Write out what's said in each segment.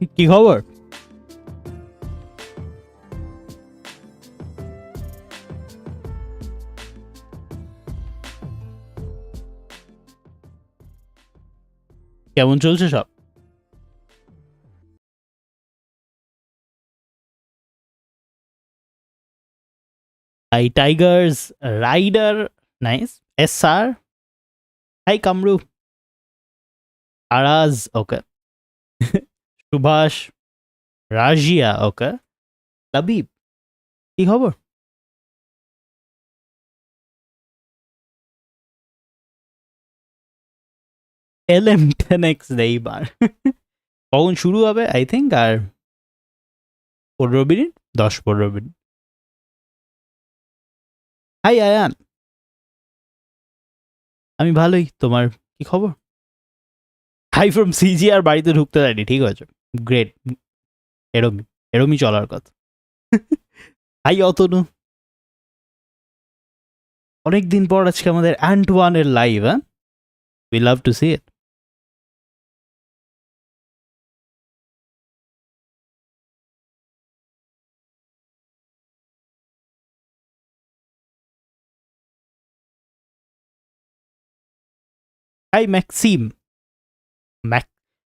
কি খবর? কেমন চলছে সব? Hi tigers, rider, nice, SR, hi Kamru, Araz, okay, Subhash, Razia, okay, Labib, কি খবর? LM10X এইবার কখন শুরু হবে? আই থিঙ্ক আর 15 মিনিট, 10-15 মিনিট। হাই আয়ান, আমি ভালোই, তোমার কি খবর? হাই ফ্রম সিজি, আর বাড়িতে ঢুকতে দেয়নি, ঠিক আছে, গ্রেট, এরমই এরমই চলার কথা। হাই অতনু, অনেকদিন পর আজকে আমাদের অ্যান্টওয়ানের লাইভ, হ্যাঁ, we love to see it. Hi Maxime,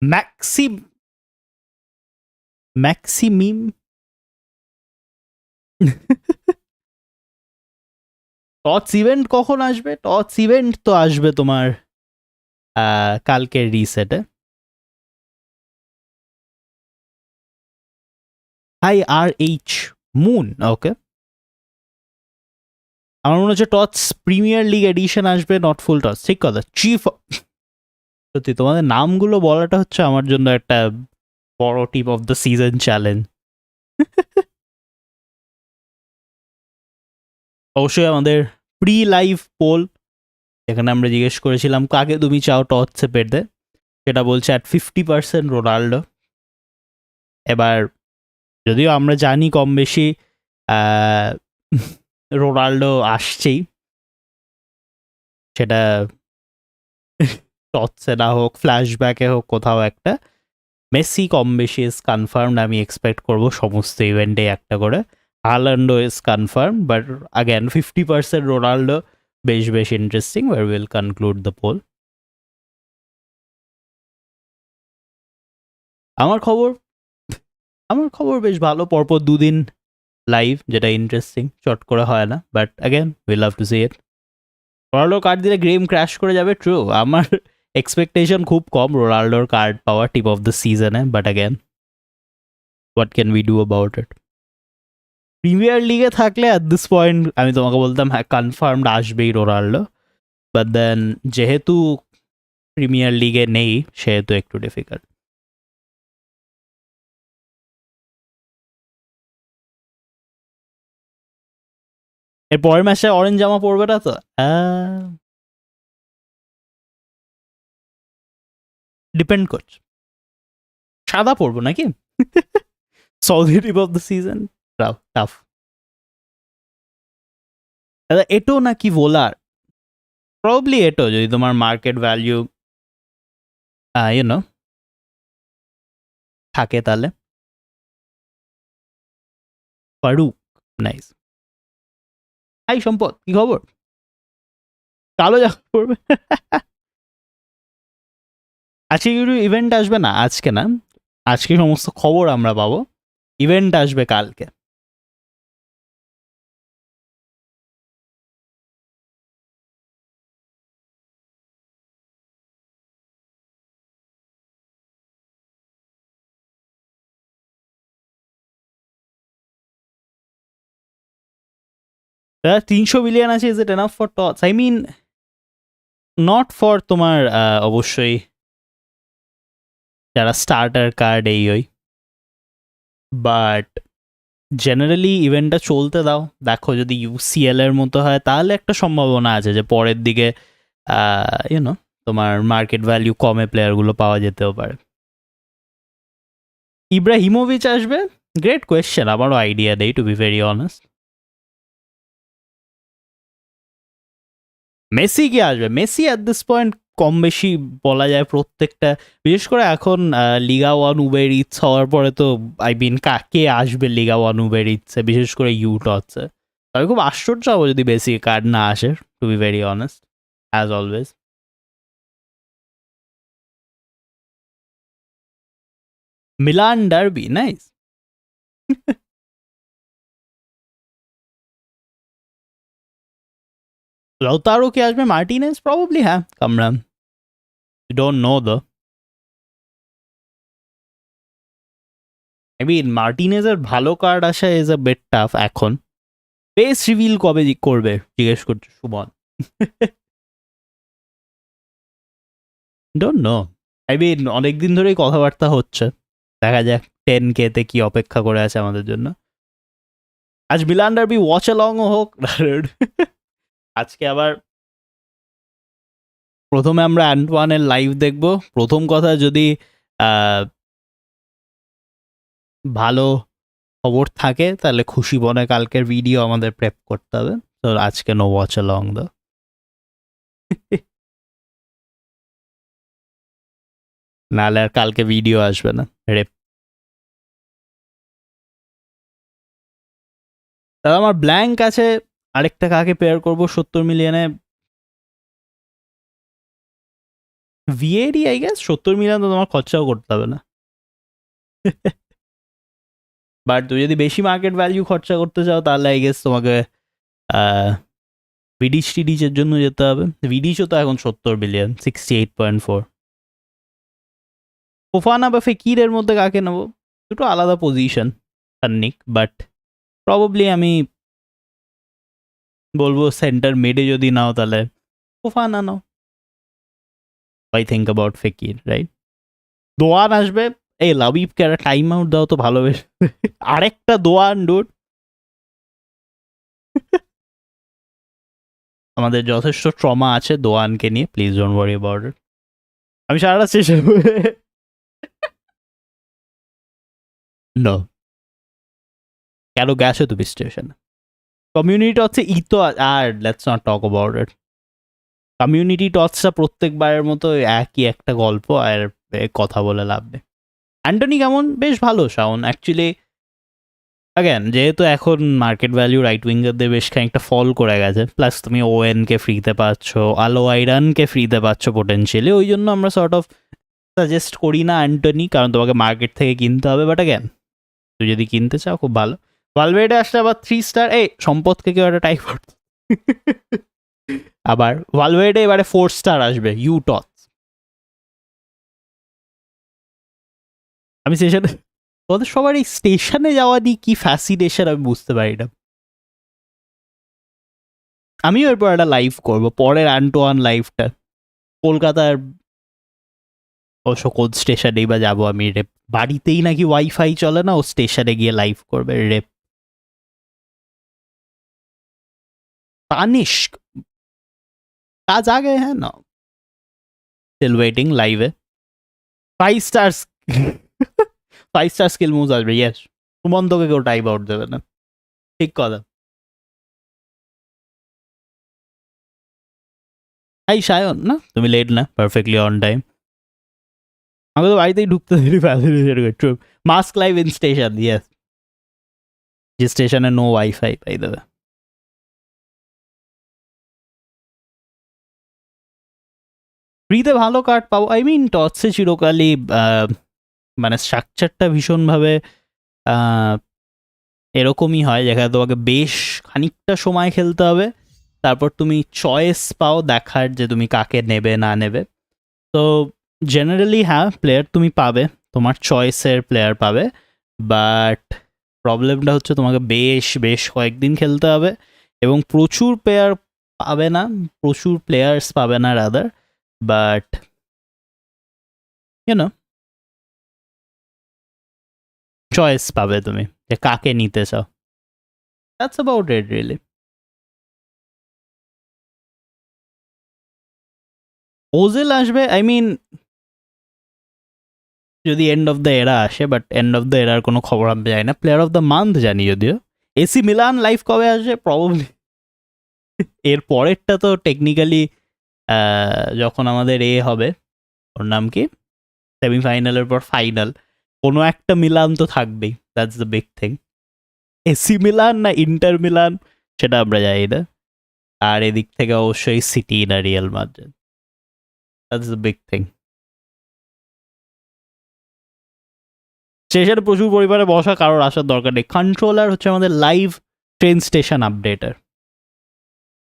Maxime, ম্যাক্সিমিম। টটস ইভেন্ট কখন আসবে? টটস ইভেন্ট তো আসবে তোমার কালকের রিসেটে। হাই RH মুন, ওকে, আমার মনে হচ্ছে টটস প্রিমিয়ার লিগ এডিশন আসবে, নট ফুল টটস, ঠিক কথা। চিফ, সত্যি তোমাদের নামগুলো বলাটা হচ্ছে আমার জন্য একটা বড় team of the season challenge. অবশ্যই আমাদের প্রি লাইভ পোল, এখানে আমরা জিজ্ঞেস করেছিলাম কাকে তুমি চাও টটসে পেতে, সেটা বলছে অ্যাট 50% রোনাল্ডো। এবার যদিও আমরা জানি কম বেশি রোনাল্ডো আসছেই, সেটা টটসে না হোক, ফ্ল্যাশব্যাকে হোক, কোথাও একটা। মেসি কম বেশি ইজ কনফার্মড, আমি এক্সপেক্ট করবো সমস্ত ইভেন্টে একটা করে। হালান্ডো is confirm, but again 50% Ronaldo বেশ বেশ interesting, war will conclude the poll. আমার খবর বেশ ভালো, পরপর দুদিন লাইভ, যেটা ইন্টারেস্টিং, চট করে হয় না, but again we love to see it. রোনাল্ডোর কার্ড দিলে গেম ক্র্যাশ করে যাবে, ট্রু, আমার এক্সপেকটেশন খুব কম রোনাল্ডোর কার্ড পাওয়ার টিপ অফ দ্য সিজনে, but again what can we do about it. Premier লিগে থাকলে অ্যাট দিস পয়েন্ট আমি তোমাকে বলতাম হ্যাঁ কনফার্মড আসবেই রোনাল্ডো, বাট দেন যেহেতু প্রিমিয়ার লিগে নেই সেহেতু একটু ডিফিকাল্ট। এর পরের ম্যাচে অরেঞ্জ জামা পরবে না তো? ডিপেন্ড করছে, সাদা পরবো নাকি? Saudi tip of the season, tough. দাদা এটো নাকি ভোলার? প্রবাবলি এটো, যদি তোমার মার্কেট ভ্যালিউ ইউনো থাকে তাহলে। ফারুক, নাইস। হাই সম্পদ, কি খবর? কালো জামা পরবে? আজকে কিন্তু ইভেন্ট আসবে না, আজকে না, আজকে সমস্ত খবর আমরা পাবো, ইভেন্ট আসবে কালকে। দাদা 300 বিলিয়ন আছে, is it enough for TOTS? I mean not for তোমার অবশ্যই যারা স্টার্টার কার্ড এই ওই, বাট জেনারেলি ইভেন্টটা চলতে দাও, দেখো যদি UCL এর মতো হয় তাহলে একটা সম্ভাবনা আছে যে পরের দিকে ইউনো তোমার মার্কেট ভ্যালিউ কমে প্লেয়ারগুলো পাওয়া যেতেও পারে। ইব্রাহিমোভিচ আসবে? গ্রেট কোয়েশ্চেন, আমারও আইডিয়া নেই to be very honest. Messi কি আসবে? মেসি অ্যাট দিস পয়েন্ট কম বেশি বলা যায় প্রত্যেকটা, বিশেষ করে এখন লিগা ওয়ান উবের ইটস হওয়ার পরে তো আই মিন কাকে আসবে লিগা ওয়ান উবের ইটসে, বিশেষ করে ইউটসে। তবে খুব আশ্চর্য হবো যদি বেসিক কার্ড না আসে, to be very honest, as always. Milan derby, nice. Lautaro কে আসবে? মার্টিনেজ প্রবাবলি, হ্যাঁ, Kamran, you don't know though. I mean মার্টিনেজের ভালো কার্ড আসা ইজ আ বেট টাফ এখন। বেস রিভিল কবে করবে জিজ্ঞেস করছে Suman. Don't know, I mean অনেকদিন ধরেই কথাবার্তা হচ্ছে, দেখা যাক 10K তে কি অপেক্ষা করে আছে আমাদের জন্য। আজ মিলান ডার্বি ওয়াচ অ্যালংও হোক। আজকে আবার প্রথমে আমরা অ্যান্টওয়ানের লাইভ দেখব। প্রথম কথা, যদি ভালো খবর থাকে তাহলে খুশি মনে কালকের ভিডিও আমাদের প্রেপ করতে হবে, তো আজকে নো ওয়াচ অ্যালং দা। নাহলে আর কালকে ভিডিও আসবে না, রেপ। তাহলে আমার ব্ল্যাঙ্ক আছে, আরেকটা কাকে পেয়ার করবো 70 মিলিয়নে? VAD I guess. 70 মিলিয়ন তো তোমার খরচাও করতে হবে না। বাট তুমি যদি বেশি মার্কেট ভ্যালু খরচা করতে চাও তাহলে আই গেস তোমাকে ভিডিচ টিডিচের জন্য যেতে হবে। ভিডিচও তো এখন 70 বিলিয়ন, 68.4। ফোফানা বা ফেকিরের মধ্যে কাকে নেবো? দুটো আলাদা পজিশন নিক, বাট প্রবাবলি আমি বলবো সেন্টার মিডে যদি নাও তাহলে ফোফানা নাও। I think about Fekir, right? Doan আসবে। এই লাবিবকে একটা টাইম আউট দাও তো ভালোবেসে। আরেকটা দোয়ান, ডুড। আমাদের যথেষ্ট ট্রমা আছে দোয়ানকে নিয়ে, please don't worry about it. আমি সারাটা স্টেশন নো, কেন গেছো তুমি স্টেশন? কমিউনিটি হচ্ছে ইতো, আর let's not talk about it. Community টচটা প্রত্যেকবারের মতো একই একটা গল্প, আর কথা বলে লাভ নেই। অ্যান্টনি কেমন? বেশ ভালো শাওন অ্যাকচুয়ালি। অ্যাগেন যেহেতু এখন মার্কেট ভ্যালু রাইট উইঙ্গারদের বেশ খানিকটা ফল করে গেছে, প্লাস তুমি ওএনকে ফ্রিতে পাচ্ছ, আলো আইরানকে ফ্রিতে পাচ্ছ পোটেনশিয়ালি, ওই জন্য আমরা সর্ট অফ সাজেস্ট করি না অ্যান্টনি, কারণ তোমাকে মার্কেট থেকে কিনতে হবে। বাট অ্যাগেন তুই যদি কিনতে চাও খুব ভালো। ভালভেডে আসলে আবার 3 স্টার। এই সম্পদকে কেউ একটা টাইফয়েড। আবার ভালভেডে এবারে 4 স্টার আসবে, ইউটস। আমি স্টেশনে, তোদের সবার এই স্টেশনে যাওয়া নিয়ে কি ফ্যাসিনেশন আমি বুঝতে পারি না। আমিও এরপর একটা লাইভ করবো, পরের অ্যান্টোয়ান লাইভটা কলকাতার অবশ্য কোন স্টেশনেই বা যাবো আমি। রেপ বাড়িতেই নাকি ওয়াইফাই চলে না, ও স্টেশনে গিয়ে লাইভ করবে। রেপ তানিস্ক কাজ আগে, হ্যাঁ না, স্টিল ওয়েটিং লাইভে 5 স্টার্স। 5 স্টার স্কিল মুভস আসবে, ইয়েস। সুমন্তকে কেউ টাইপ আউট দেবে না, ঠিক কথা। হাই সায়ন, না তুমি লেট না, পারফেক্টলি অন টাইম। আমাকে তো বাড়িতেই ঢুকতে দেরি facility. Mask live in station, yes. যে স্টেশনে নো ওয়াইফাই পাই দেবে। ফ্রিতে ভালো কার্ড পাবো, আই মিন টসে চিরকালই মানে স্ট্রাকচারটা ভীষণভাবে এরকমই হয়, যেখানে তোমাকে বেশ খানিকটা সময় খেলতে হবে, তারপর তুমি চয়েস পাও দেখার যে তুমি কাকে নেবে না নেবে। তো জেনারেলি হ্যাঁ, প্লেয়ার তুমি পাবে, তোমার চয়েসের প্লেয়ার পাবে, বাট প্রবলেমটা হচ্ছে তোমাকে বেশ বেশ কয়েকদিন খেলতে হবে, এবং প্রচুর প্লেয়ার পাবে না, প্রচুর প্লেয়ার্স পাবে না রাদার, বাট ইউনো চয়েস পাবে তুমি যে কাকে নিতে চাও। That's about it really. Ozil আসবে, আই মিন যদি এন্ড অফ দ্য এরা আসে, বাট এন্ড অফ দ্য এরার কোনো খবর আমি জানি না। প্লেয়ার অফ দ্য মান্থ জানি যদিও। এসি মিলান লাইভ কবে আসে? প্রবাবলি এর পরেরটা তো টেকনিক্যালি যখন আমাদের হবে, ওর নাম কি, সেমিফাইনালের পর ফাইনাল, কোনো একটা মিলান তো থাকবেই। That's the big thing. AC Milan না ইন্টার মিলান সেটা আমরা জানি না। আর এদিক থেকে অবশ্যই সিটি না Real Madrid. That's the big thing. স্টেশনে প্রচুর পরিমাণে বসা কারোর আসার দরকার নেই। কন্ট্রোলার হচ্ছে আমাদের লাইভ ট্রেন স্টেশন আপডেটার।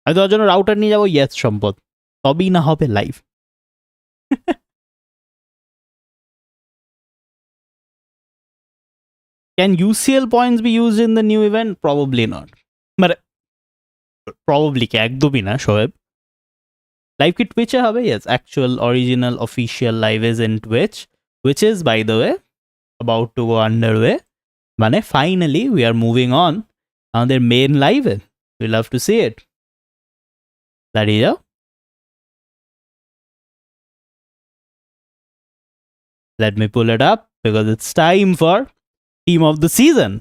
আমি তার জন্য রাউটার নিয়ে যাবো, ইয়েস সম্পদ, তবেই না হবে live. Can UCL points be used in the new event? Probably not. But probably কি একদমই না শোয়েব। লাইভ কি টুইচে হবে? Yes, actual original official live is in Twitch, which is by the way about to go underway. মানে finally we are moving on আমাদের main লাইভে। We love to see it. দাঁড়িয়ে যাও। Let me pull it up because it's time for team of the season.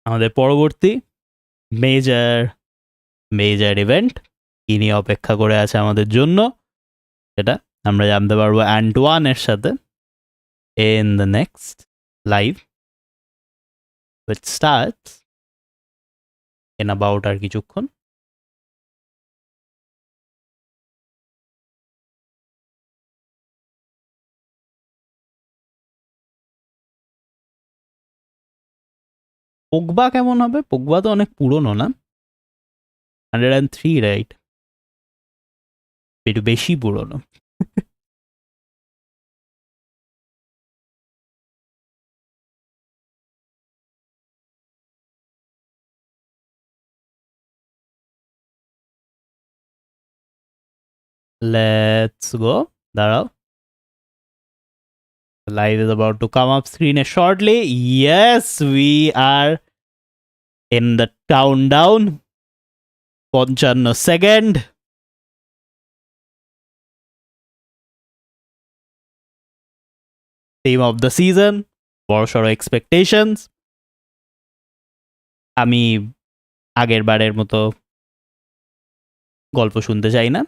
আমাদের পরবর্তী major event কি নিয়ে অপেক্ষা করে আছে আমাদের জন্য সেটা আমরা জানতে পারবো অ্যান্টোয়ানের সাথে in the next live, which starts in about আর কিছুক্ষণ। পোগবা কেমন হবে? পোগবা তো অনেক পুরনো না, 103, রাইট? একটু বেশি পুরনো। Let's go. দাঁড়াও, live is about to come up screen shortly. Yes, we are in the countdown. 55 second. Team of the season, বড়সড় এক্সপেকটেশনস। আমি আগের বারের মতো গল্প শুনতে চাই না।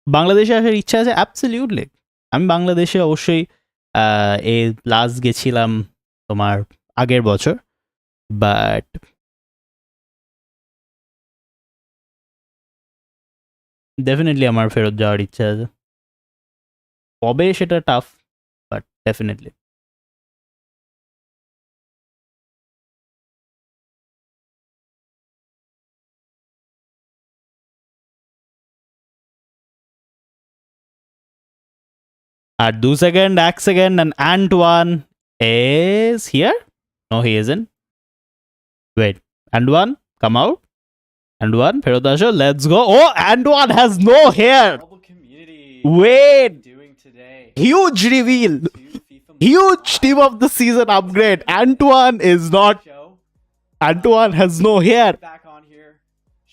বাংলাদেশে আসার ইচ্ছা আছে অ্যাবসলিউটলি। আমি বাংলাদেশে অবশ্যই লাস্ট গেছিলাম তোমার আগের বছর, বাট ডেফিনেটলি আমার ফেরত যাওয়ার ইচ্ছা আছে। কবে সেটা টাফ, বাট ডেফিনেটলি। আর 2 second, 1 second, and Antoine is here. No, he isn't. Wait, Antoine, come out. Antoine, ফেরত আসো, let's go. Oh, Antoine has no hair. Wait, huge reveal. Huge team of the season upgrade. Antoine is not. Antoine has no hair. Back on here,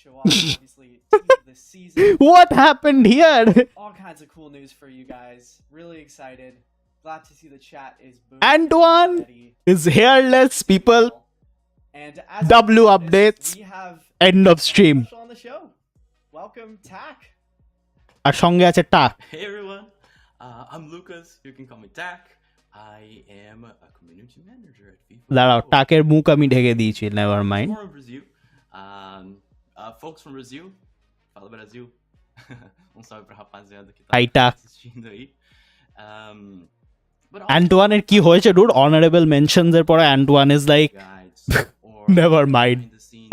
show off obviously team of the season. What happened here? All kinds of cool news for you guys. Really excited. Glad to see the chat is booming. Antoine is hairless, people. And as W updates. we have End of stream. on the show. Welcome, Tak. আর সঙ্গে আছে টাক। Hey everyone, I'm Lucas. You can call me Tak. I am a community manager at FIFA. দাঁড়াও, টাকের মুখ আমি ঢেকে দিয়েছি, never mind. From Brazil. Folks from Brazil. Fala Brasil. Salve pra rapaziada que tá Aí, Tak. assistindo aí. অ্যান্টোয়ানের কি হয়েছে dude? Honourable mentions এর পরে Antoine is like never mind,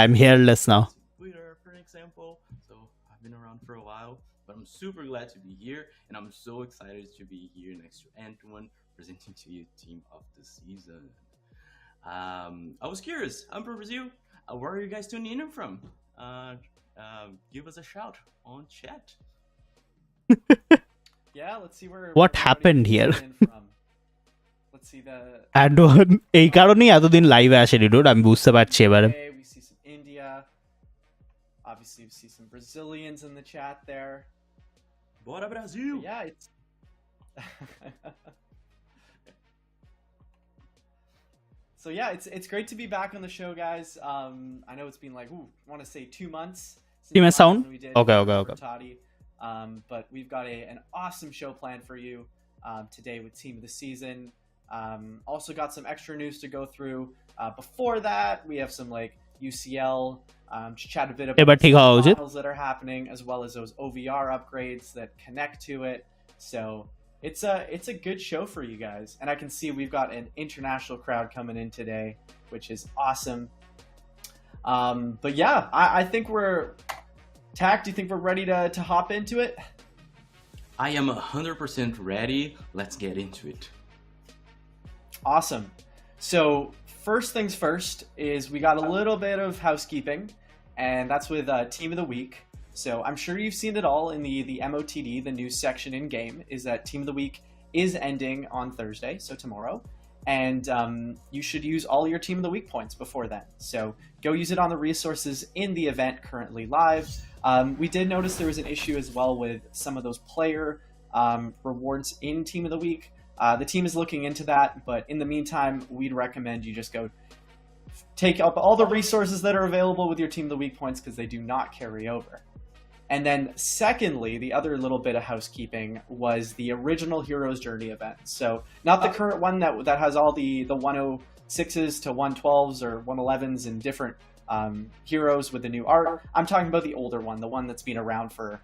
I'm hairless now. Twitter, for example. So I've been around for a while, but I'm super glad to be here, and I'm so excited to be here next to Antoine, presenting to you team of the season. I was curious. I'm from Brazil. Where are you guys tuning in from? Give us a shout on chat. Yeah, let's see where. What happened here? Let's see the. অ্যান্টোয়ান এই কারণেই এতদিন লাইভে আসেনি dude, আমি বুঝতে পারছি এবারে। We see some India. Obviously, we see some Brazilians in the chat there. Bora Brasil! But yeah, it's. So yeah, it's great to be back on the show, guys. I know it's been like, I want to say 2 months since Team the S last sound? one we did Okay, for okay. Toddy. But we've got an awesome show planned for you today with Team of the Season. Also got some extra news to go through. Before that, we have some like UCL, just chat a bit about the finals that are happening, as well as those OVR upgrades that connect to it. So it's a good show for you guys, and I can see we've got an international crowd coming in today, which is awesome. But yeah, I think we're Tack. Do you think we're ready to hop into it? I am 100% ready. Let's get into it. Awesome. So first things first is we got a little bit of housekeeping, and that's with Team of the Week. So I'm sure you've seen it all in the MOTD, the news section in game, is that Team of the Week is ending on Thursday, so tomorrow. And you should use all your Team of the Week points before then. So go use it on the resources in the event currently live. We did notice there was an issue as well with some of those player rewards in Team of the Week. The team is looking into that, but in the meantime, we'd recommend you just go take up all the resources that are available with your Team of the Week points because they do not carry over. And then secondly, the other little bit of housekeeping was the original Heroes Journey event. So not the current one that has all the 106s to 112s or 111s and different heroes with the new art. I'm talking about the older one, the one that's been around for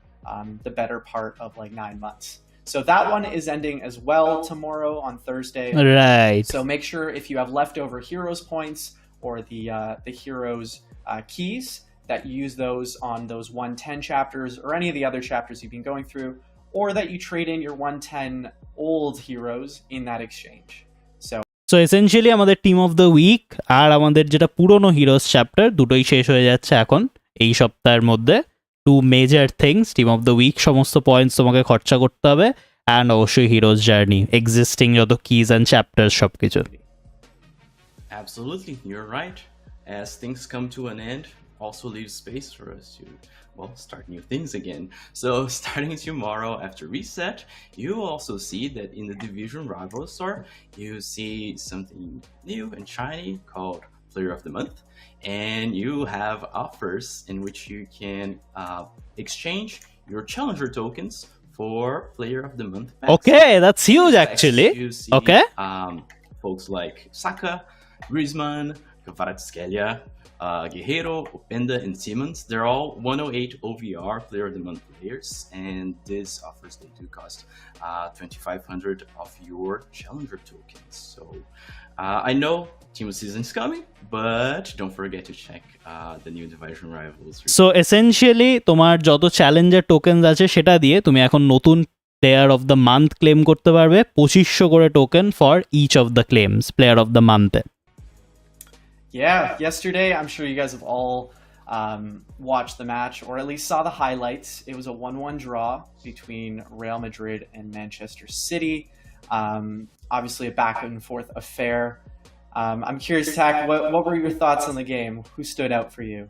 the better part of like 9 months. So that one is ending as well tomorrow on Thursday. Right. So make sure if you have leftover heroes points or the heroes keys, that you use those on those 110 chapters or any of the other chapters you've been going through, or that you trade in your 110 old heroes in that exchange. So essentially আমাদের team of the week আর আমাদের যেটা পুরনো heroes chapter দুটোই শেষ হয়ে যাচ্ছে এখন এই সপ্তাহের মধ্যে। Two major things, team of the week সমস্ত পয়েন্টস তোমাকে খরচা করতে হবে, অ্যান্ড অবশ্যই হিরোজ জার্নি এক্সিস্টিং যত কিজ অ্যান্ড চ্যাপ্টার সবকিছু। Absolutely, you're right. As things come to an end, also leaves space for us to, well, start new things again. So starting tomorrow after reset, you also see that in the Division Rival Store, you see something new and shiny called Player of the Month, and you have offers in which you can exchange your Challenger tokens for Player of the Month packs. Okay, that's huge actually. You see, okay. Folks like Saka, Griezmann, Kvaratskhelia, Guerrero, Openda, and Simmons. They're all 108 OVR Player of the Month players, and these offers, they do cost 2,500 of your Challenger tokens. So I know Team of Season is coming, but don't forget to check the new Division Rivals. So essentially তোমার যত Challenger tokens আছে সেটা দিয়ে তুমি এখন নতুন player of the month claim করতে পারবে, 2500 করে token for each of the claims player of the মান্থে। Yeah, yesterday, I'm sure you guys have all watched the match, or at least saw the highlights. It was a 1-1 draw between Real Madrid and Manchester City. Obviously a back and forth affair. I'm curious, Tack, what were your thoughts on the game? Who stood out for you?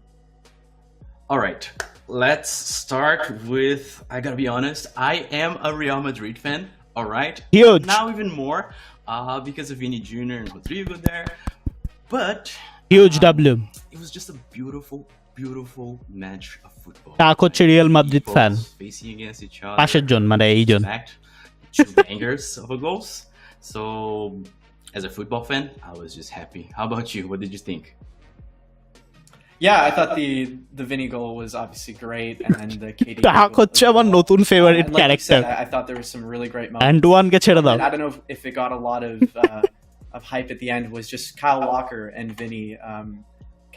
All right, let's start with, I gotta be honest, I am a Real Madrid fan, all right? Huge. Now even more, because of Vini Jr. and Rodrigo there. But huge W. It was just a beautiful match of football. Tack হচ্ছে Real Madrid fan, facing against each other. পাশের জন মানে এই জন। Two bangers of a goals. So as a football fan, I was just happy. How about you? What did you think? Yeah, I thought the Vinny goal was obviously great, and then the KD Tack হচ্ছে আমার নতুন favourite character. I thought there was some really great moments. And one কে ছেড়ে দাও। I don't know if it got a lot of hype at the end, was just Kyle Walker and Vinny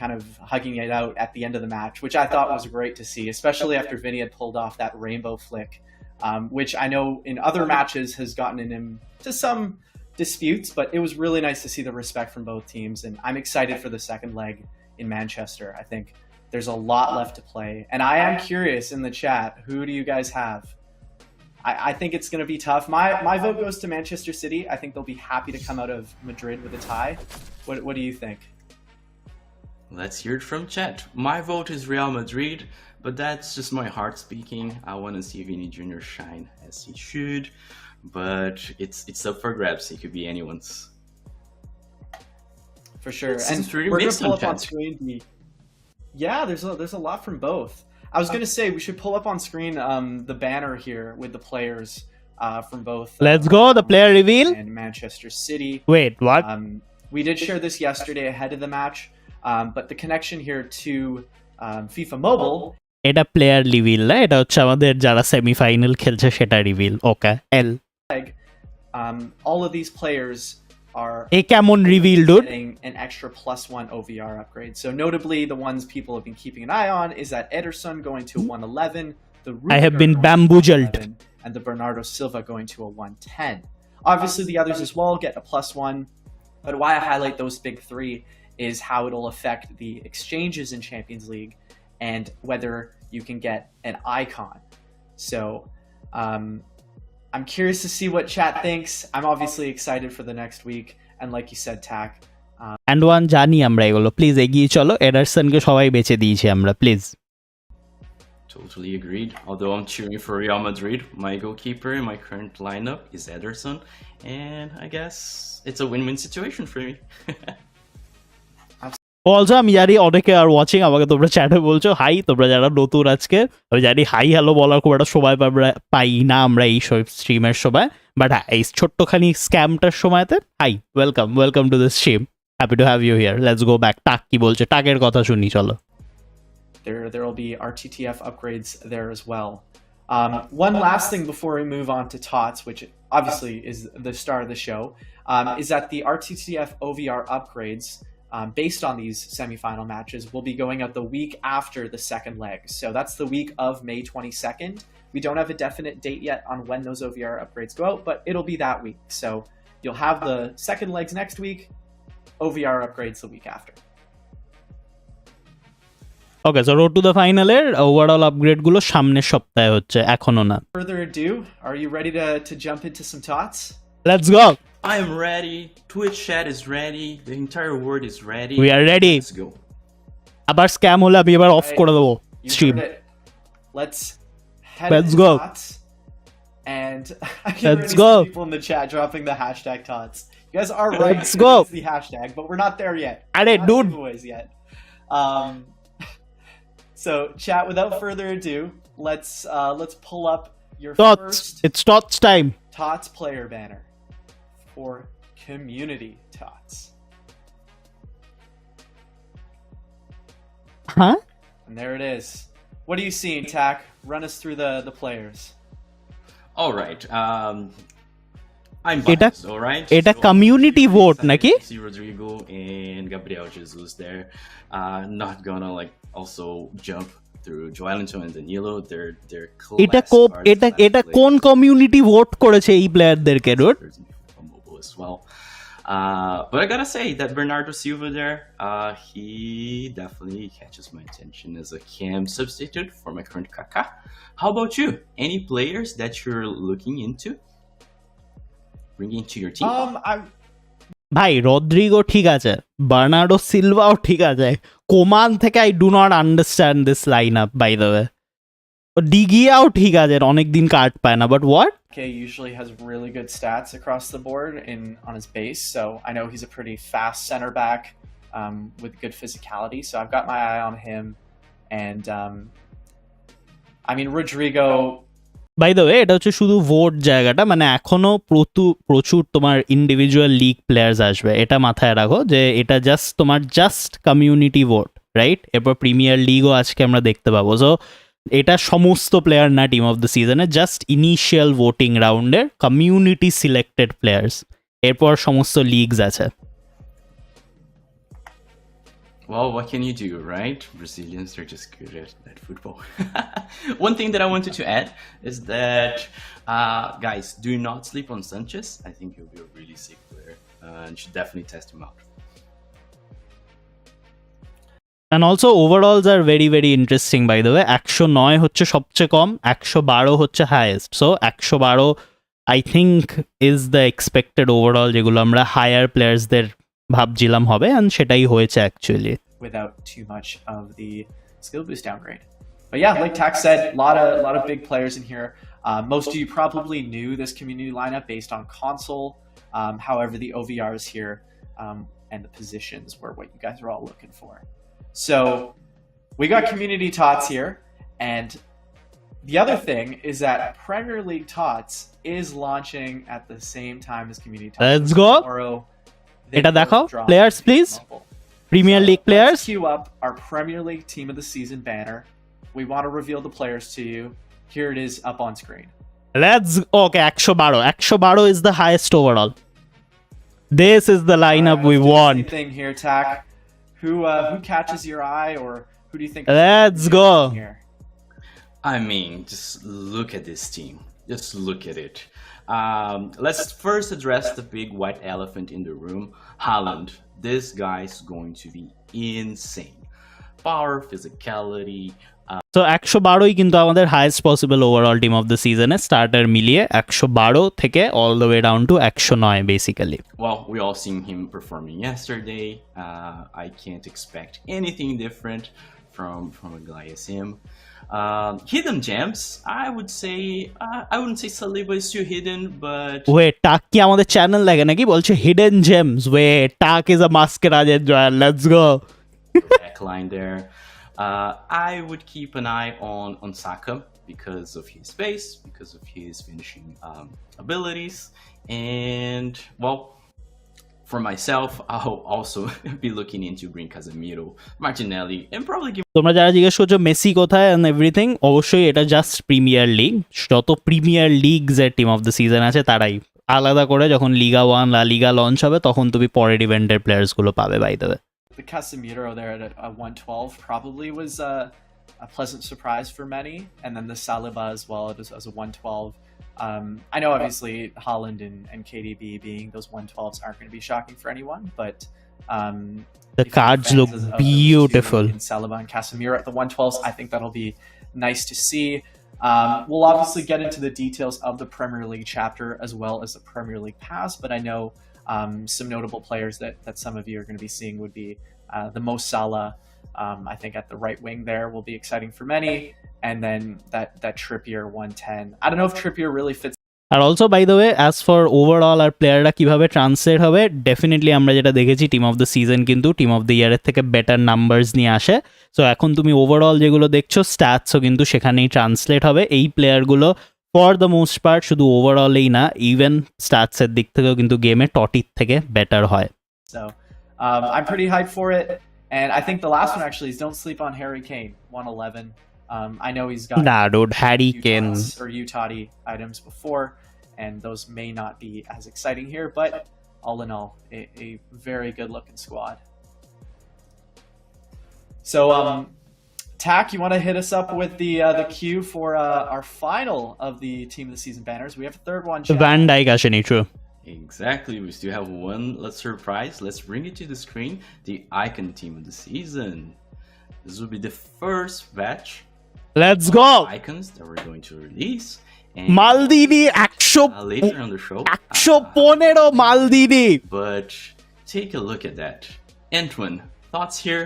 kind of hugging it out at the end of the match, which I thought was great to see, especially after Vinny had pulled off that rainbow flick, which I know in other matches has gotten in him to some disputes, but it was really nice to see the respect from both teams, and I'm excited for the second leg in Manchester. I think there's a lot left to play, and I am curious in the chat, who do you guys have? I think it's going to be tough. My vote goes to Manchester City. I think they'll be happy to come out of Madrid with a tie. What do you think? Let's hear it from chat. My vote is Real Madrid, but that's just my heart speaking. I want to see Vini Jr. shine as he should, but it's up for grabs. It could be anyone's. for sure. It And seems pretty we're gonna mixed pull on up on chat. screen yeah, there's a lot from both. I was gonna say we should pull up on screen the banner here with the players from both. Let's go, the player reveal. And Manchester City. Wait, what? We did share this yesterday ahead of the match, but the connection here to FIFA Mobile. এটা player reveal না, এটা হচ্ছে আমাদের যারা semifinal খেলছে সেটা reveal. Okay, L All of these players are এ কেমন reveal dude? getting an extra +1 OVR upgrade. So notably, the ones people have been keeping an eye on is that Ederson going to a 111, the I have Rudiger been going to a bamboozled. 111, and the Bernardo Silva going to a 110. Obviously, the others as well get a +1, but why I highlight those big three is how it'll affect the exchanges in Champions League and whether you can get an icon. So I'm curious to see what chat thinks. I'm obviously excited for the next week, and like you said, Tack, and one জানি আমরা এগুলো, please এগিয়ে চলো। এডারসনকে সবাই বেঁচে দিয়েছি আমরা, please. Totally agreed. Although I'm cheering for Real Madrid, my goalkeeper in my current lineup is Ederson, and I guess it's a win-win situation for me. Also আমি জানি অনেকে আর ওয়াচিং, আমাকে তোমরা চ্যাটে বলছো হাই, তোমরা যারা নতুন আজকে, আমি জানি হাই হ্যালো বলার খুব একটা সময় পাই না আমরা এই স্ট্রিমের সময়, বাট হ্যাঁ এই ছোট্টখানি স্ক্যামটার সময়তে hi, welcome to this stream, happy to have you here. Let's go back. টাক কি বলছে, টাকের কথা শুনি চলো। there will be RTTF upgrades there as well. One last thing before we move on to Tots, which obviously is the star of the show, is that the RTTF OVR upgrades, based on these semifinal matches, will be going out the week after the second leg. So that's the week of May 22nd. We don't have a definite date yet on when those OVR upgrades go out, but it'll be that week. So you'll have the second legs next week, OVR upgrades the week after. Okay, so road to the ফাইনালের overall আপগ্রেডগুলো সামনের সপ্তাহে হচ্ছে, এখনো না। Further ado, are you ready to jump into some Tots? Let's go. I am ready. Twitch chat is ready. The entire world is ready. We are ready. Let's go. আবার scam হলে আমি এবার of করে দেবো You stream. heard it. Let's head Let's into go. Tots. And I can Let's already go. see people in the chat dropping the hashtag Tots. You guys are right. Let's go. It's the hashtag, but we're not there yet. আরে Not dude, giveaways yet. So chat, without further ado, let's pull up your TOTS, first it's TOTS time. Tots player banner for community Tots. হ্যাঁ, And there it is. What are you seeing, Tack? Run us through the players. All right. I'm Eta- biased, all right? eta So, community I'm really vote, excited naki? to see Rodrigo and Gabriel Jesus there. Not gonna like also jump through Joelinton and Danilo. They're class এটা cards, এটা class এটা players. কোন community vote kореche এই প্লেয়ারদেরকে dude? There's FIFA Mobile as well. But I gotta say that Bernardo Silva there, he definitely catches my attention as a cam substitute for my current Kaká. How about you? Any players that you're looking into bringing to your team? ভাই Rodrygo ঠিক আছে, Bernardo সিলভাও ঠিক আছে, Coman থেকে I do not understand this line up by the way. ডিগিয়াও ঠিক আছে, অনেকদিন কার্ড পায় না, but what? Okay, usually has really good stats across the board on his base, so I know he's a pretty fast center back with good physicality. So I've got my eye on him, and I mean Rodrigo. By the way এটা হচ্ছে শুধু vote জায়গাটা, মানে এখনো প্রচুর তোমার individual league players আসবে, এটা মাথায় রাখো যে এটা জাস্ট কমিউনিটি ভোট, রাইট? এরপর প্রিমিয়ার লিগও আজকে আমরা দেখতে পাবো। সো এটা সমস্ত প্লেয়ার না টিম অফ দ্য সিজনে, জাস্ট ইনিশিয়াল ভোটিং রাউন্ডের কমিউনিটি সিলেক্টেড প্লেয়ার্স, এরপর সমস্ত লিগস আছে। Well, what can you do, right? Brazilians are just good at football. One thing that I wanted to add is that, guys, do not sleep on Sanchez. I think he'll be a really sick player, and you should definitely test him out. And also overalls are very very interesting by the way. 109 হচ্ছে সবচেয়ে কম, 112 হচ্ছে highest. So 112 I think is the expected overall, যেগুলো আমরা higher প্লেয়ার্সদের ভাবছিলাম হবে, and সেটাই হয়েছে actually. Without too much of the skill boost downgrade. But yeah, like Tax said, a lot of big players in here. Most of you probably knew this community lineup based on console. However, the OVRs here and the positions were what you guys are all looking for. So we got Community Tots here, and the other thing is that Premier League Tots is launching at the same time as Community Tots. Let's go. Tomorrow, they Eta both dekhao, drop players please. mobile. Premier League Let's players. queue up our Premier League Team of the Season banner. We want to reveal the players to you. Here it is up on screen. Let's okay, 112. 112 is the highest overall. This is the lineup we Let's do the want. same thing here, Tack. Who catches your eye, or who do you think? Let's is go. Here? I mean, just look at this team. Just look at it. Let's first address the big white elephant in the room, Haaland. This guy is going to be insane. Power, physicality. So 112ই কিন্তু আমাদের highest possible overall team of the season A starter মিলিয়ে 112 থেকে all the way down to 109 basically. Well, we all seen him performing yesterday. I can't expect anything different from a guy as him. Hidden gems, I would say, I wouldn't say Saliba is too hidden, but Wait, টাক কি আমাদের channel লাগে নাকি? বলছে hidden gems. Wait, টাক is a masquerade enjoyer. Let's go. backline there. I would keep an eye on Saka because of his pace, because of his finishing abilities, and well, for myself, I'll also be looking into bring Casemiro, Martinelli, and probably give. তোমরা যারা জিজ্ঞেস করছো Messi কোথায় and everything, অবশ্যই এটা just premier league. যত premier leagues এর team of the season আছে তারাই আলাদা করে যখন লিগা 1 লা লিগা লঞ্চ হবে তখন তুমি পরের ইভেন্টের প্লেয়ার্স গুলো পাবে by the way. The Casemiro there at a 112 probably was a pleasant surprise for many, and then the Saliba as well as a 112. I know obviously Haaland and KDB being those 112s aren't going to be shocking for anyone, but The cards look beautiful. In Saliba and Casemiro at the 112s, I think that'll be nice to see. We'll obviously get into the details of the Premier League chapter as well as the Premier League pass, but I know some notable players that some of you are going to be seeing would be the Mo Salah. I think at the right wing there will be exciting for many, and then that Trippier 110. I don't know if Trippier really fits. আর also by the way as for overall আর প্লেয়াররা কিভাবে translate হবে, definitely আমরা যেটা দেখেছি team of the season কিন্তু team of the ইয়ারের থেকে বেটার নাম্বারস নিয়ে আসে। সো এখন তুমি ওভারঅল যেগুলো দেখছো স্ট্যাটসও কিন্তু সেখানেই ট্রান্সলেট হবে। এই প্লেয়ারগুলো ফর দ্য মোস্ট পার্ট শুধু ওভারঅলেই না, ইভেন স্ট্যাটসের দিক থেকেও কিন্তু গেমে টটির থেকে বেটার হয়। So I'm pretty hyped for it, and I think the last one actually is don't sleep on Harry Kane 111. I know he's got না dude, Harry Kane or Utah items before, and those may not be as exciting here, but all in all, a very good looking squad. So, Tack, you want to hit us up with the queue for our final of the Team of the Season banners? We have a third one. Van Dijk আসেনি, true. Exactly, we still have one surprise. Let's bring it to the screen. The Icon Team of the Season. This will be the first batch. Let's go. Icons that we're going to release. And মালদিনি 100 later on the show. 115 মালদিনি। But take a look at that. Antoine, thoughts here?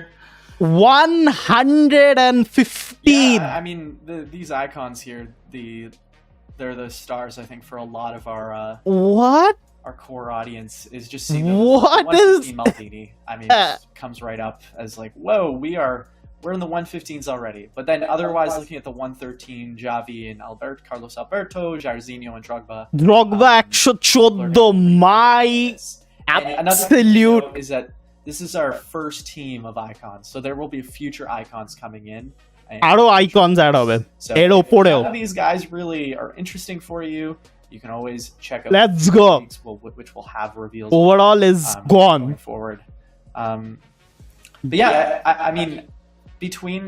115. Yeah, I mean these icons here, they're the stars I think for a lot of What? our core audience is just seeing What the 115 is Maldini. I mean, it just comes right up as like, whoa, we're in the 115s already. But then otherwise, looking at the 113, Javi and Carlos Alberto, Jairzinho and Drogba. Drogba 114, my absolute. Is that this is our first team of icons, so there will be future icons coming in. আরো icons add হবে So এর if উপরেও। none of these guys really are interesting for you, you can always check out. Let's the go. weeks which will have reveals. Overall is gone. Going forward. But yeah, I mean, between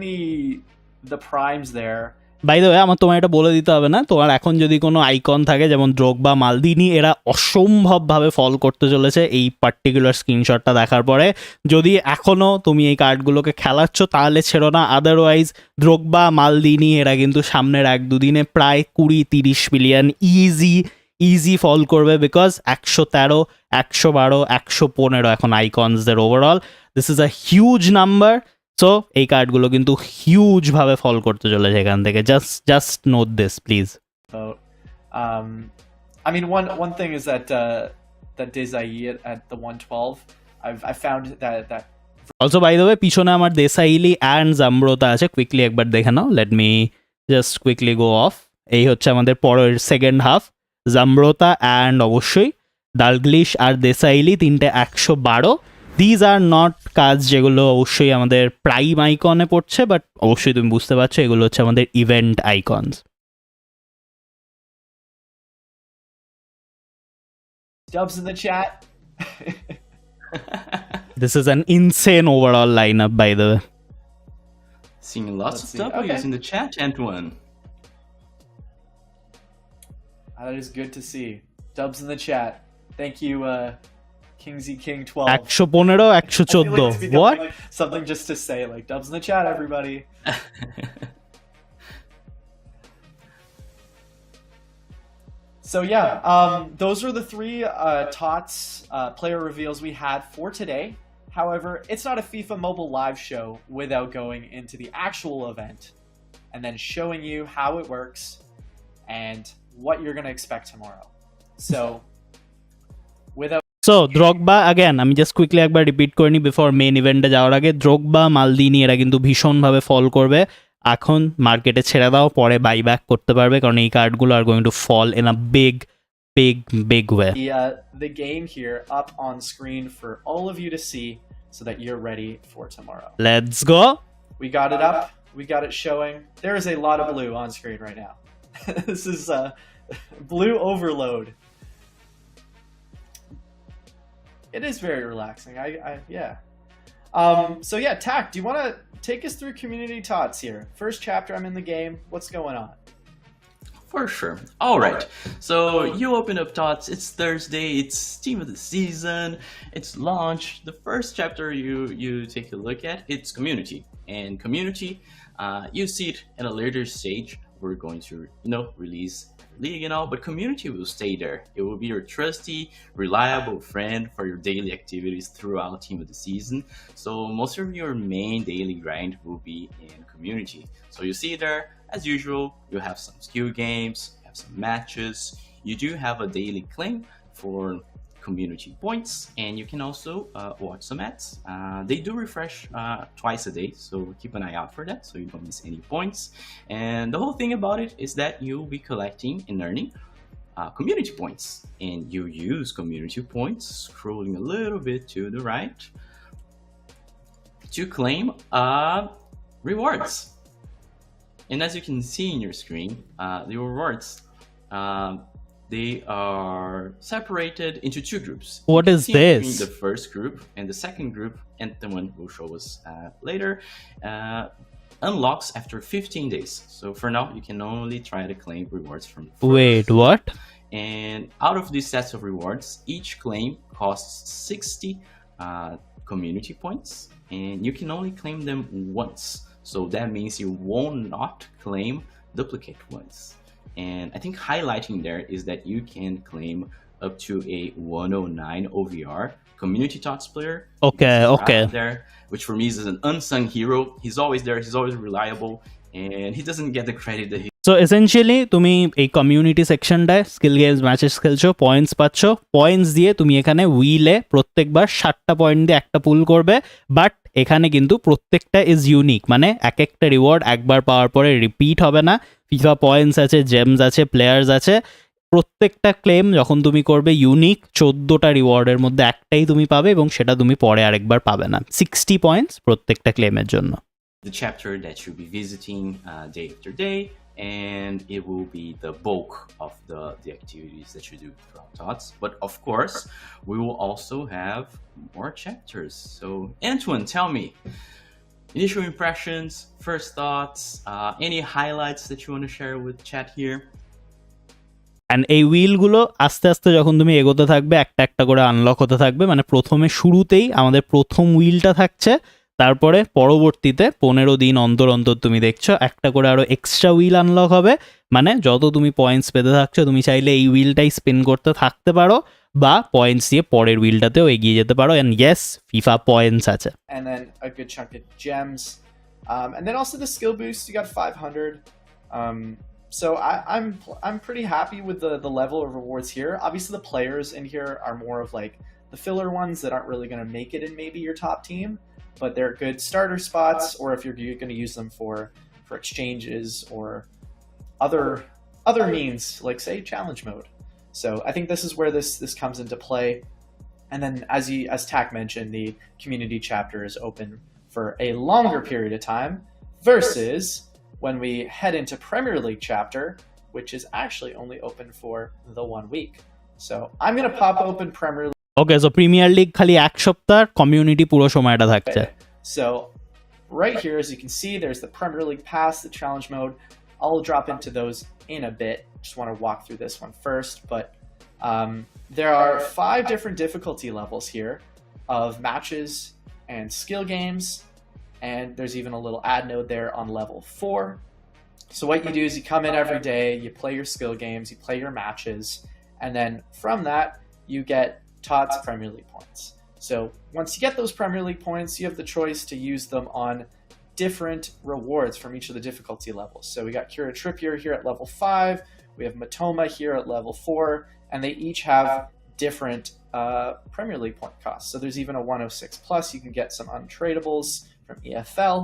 the primes there. By the way আমার তোমার এটা বলে দিতে হবে না, তোমার এখন যদি কোনো আইকন থাকে যেমন ড্রগবা, মালদিনি, এরা অসম্ভবভাবে ফল করতে চলেছে এই পার্টিকুলার স্ক্রিনশটটা দেখার পরে। যদি এখনও তুমি এই কার্ডগুলোকে খেলাচ্ছ তাহলে ছেড়ো না, আদারওয়াইজ ড্রগবা, মালদিনি এরা কিন্তু সামনের 1-2 দিনে প্রায় 20-30 মিলিয়ন ইজি ফল করবে, বিকজ 113, 112, 115 এখন আইকনসদের overall. This is a huge number. So এই কার্ডগুলো কিন্তু হিউজ ভাবে ফল করতে চলেছে এখান থেকে। Just note this please. I mean, one thing is that Desai at the 112. I found that also by the way পিছনে আমার দেসাইলি অ্যান্ড জাম্ব্রোতা আছে, কুইকলি একবার দেখে নাও। Let me just quickly go off. এই হচ্ছে আমাদের পরের সেকেন্ড হাফ, জাম্ব্রোতা অ্যান্ড অবশ্যই ডালগ্লিশ আর দেসাইলি, তিনটে 112। দিজ আর নট কাজ যেগুলো অবশ্যই আমাদের প্রাইম আইকনে পড়ছে, বাট অবশ্যই তুমি বুঝতে পারছো এগুলো হচ্ছে আমাদের event icons. Dubs in the chat. This is an insane overall lineup, by the way. Seeing lots Let's of see. W's Okay. in the chat, Antoine. That is good to see. Dubs in the chat. Thank you, Kingsy King 12. 115, I feel like 114. it's becoming, What? like, something just to say, like dubs in the chat, everybody. So yeah, those are the three Tots player reveals we had for today. However, it's not a FIFA Mobile live show without going into the actual event and then showing you how it works and what you're going to expect tomorrow. So, without so Drogba, again আমি just quickly একবার repeat করে নিই before main ইভেন্টে যাওয়ার আগে, Drogba, মালদিনি এরা কিন্তু ভীষণভাবে ফল করবে। এখন মার্কেটে ছেড়ে দাও, পরে বাই ব্যাক করতে পারবে, কারণ এই কার্ডগুলো আর going to fall in a big way. the game here up on screen for all of you to see so that you're ready for tomorrow. Let's go. We got it up. We got it showing. There is a lot of blue on screen right now. This is blue overload. It is very relaxing. Yeah. So yeah, Tak, do you want to take us through Community Tots here? First chapter, I'm in the game. What's going on? For sure. All right. So you open up Tots. It's Thursday. It's Team of the Season. It's launch. The first chapter you take a look at, it's Community. And Community, you see it in a later stage. We're going to, release league and all, but Community will stay there. It will be your trusty, reliable friend for your daily activities throughout Team of the Season. So most of your main daily grind will be in Community. So you see there, as usual, you have some skill games, you have some matches. You do have a daily claim for community points, and you can also watch some ads. They do refresh twice a day, so keep an eye out for that so you don't miss any points. And the whole thing about it is that you'll be collecting and earning community points, and you use community points, scrolling a little bit to the right, to claim rewards. And as you can see in your screen, the rewards, they are separated into two groups. What is this? The first group and the second group, and the one will show us later, unlocks after 15 days. So for now, you can only try to claim rewards from the first. Wait, what? And out of these sets of rewards, each claim costs 60 community points, and you can only claim them once. So that means you will not claim duplicate ones. And I think highlighting there is that you can claim up to a 109 OVR community Tots player. Okay. There, which for me is an unsung hero. He's always there. He's always reliable, and he doesn't get the credit that he. So essentially তুমি এই community সেকশনটায় skill games matches খেলছো, points পাচ্ছ, points দিয়ে তুমি এখানে Willey প্রত্যেকবার 7টা point দিয়ে একটা পুল করবে। বাট এখানে কিন্তু প্রত্যেকটা ইজ ইউনিক, মানে এক একটা রিওয়ার্ড একবার পাওয়ার পরে রিপিট হবে না। ফিফা পয়েন্টস আছে, জেমস আছে, প্লেয়ার্স আছে, প্রত্যেকটা ক্লেম যখন তুমি করবে ইউনিক। 14টা রিওয়ার্ডের মধ্যে একটাই তুমি পাবে এবং সেটা তুমি পরে আরেকবার পাবে না। 60 পয়েন্টস প্রত্যেকটা ক্লেমের জন্য। The chapter that you'll be visiting day after day, and it will be the bulk of the activities that you do throughout Tots. But of course, we will also have more chapters. So Antoine, tell me, initial impressions, first thoughts, any highlights that you want to share with chat here? And এই হুইলগুলো আস্তে আস্তে যখন তুমি এগোতে থাকবে একটা একটা করে আনলক হতে থাকবে। মানে প্রথমে শুরুতেই আমাদের প্রথম হুইলটা থাকছে, তারপরে পরবর্তীতে 15 দিন অন্তর অন্তর তুমি দেখছো একটা করে আরো এক্সট্রা হুইল আনলক হবে। মানে যত তুমি পয়েন্টস পেতে থাকছো তুমি চাইলে এই হুইলটাই স্পিন করতে থাকতে পারো বা পয়েন্টস দিয়ে পরের হুইলটাতেও এগিয়ে যেতে পারো। এন্ড ইয়েস, ফিফা পয়েন্টস আছে। And then a good chunk of gems. And then also the skill boost, you got 500. So I'm pretty happy with the level of rewards here. Obviously the players in here are more of like the filler ones that aren't really going to make it in maybe your top team, but they're good starter spots, or if you're going to use them for exchanges or other means, like say challenge mode. So I think this is where this comes into play. And then as Tack mentioned, the community chapter is open for a longer period of time versus when we head into Premier League chapter, which is actually only open for the 1 week. So I'm going to pop open Premier League. Okay, so premier league খালি এক সপ্তাহ, community পুরো সময়টা থাকছে। So right here, as you can see, there's the Premier League Pass, the challenge mode. I'll drop into those in a bit. Just want to walk through this one first, but there are 5 different difficulty levels here of matches and skill games, and there's even a little ad node there on level 4. So what you do is you come in every day, you play your skill games, you play your matches, and then from that you get Tots Premier League points. So once you get those Premier League points, you have the choice to use them on different rewards from each of the difficulty levels. So we got Kira Trippier here at level 5, we have Matoma here at level 4, and they each have different Premier League point costs. So there's even a 106 plus, you can get some untradables from EFL,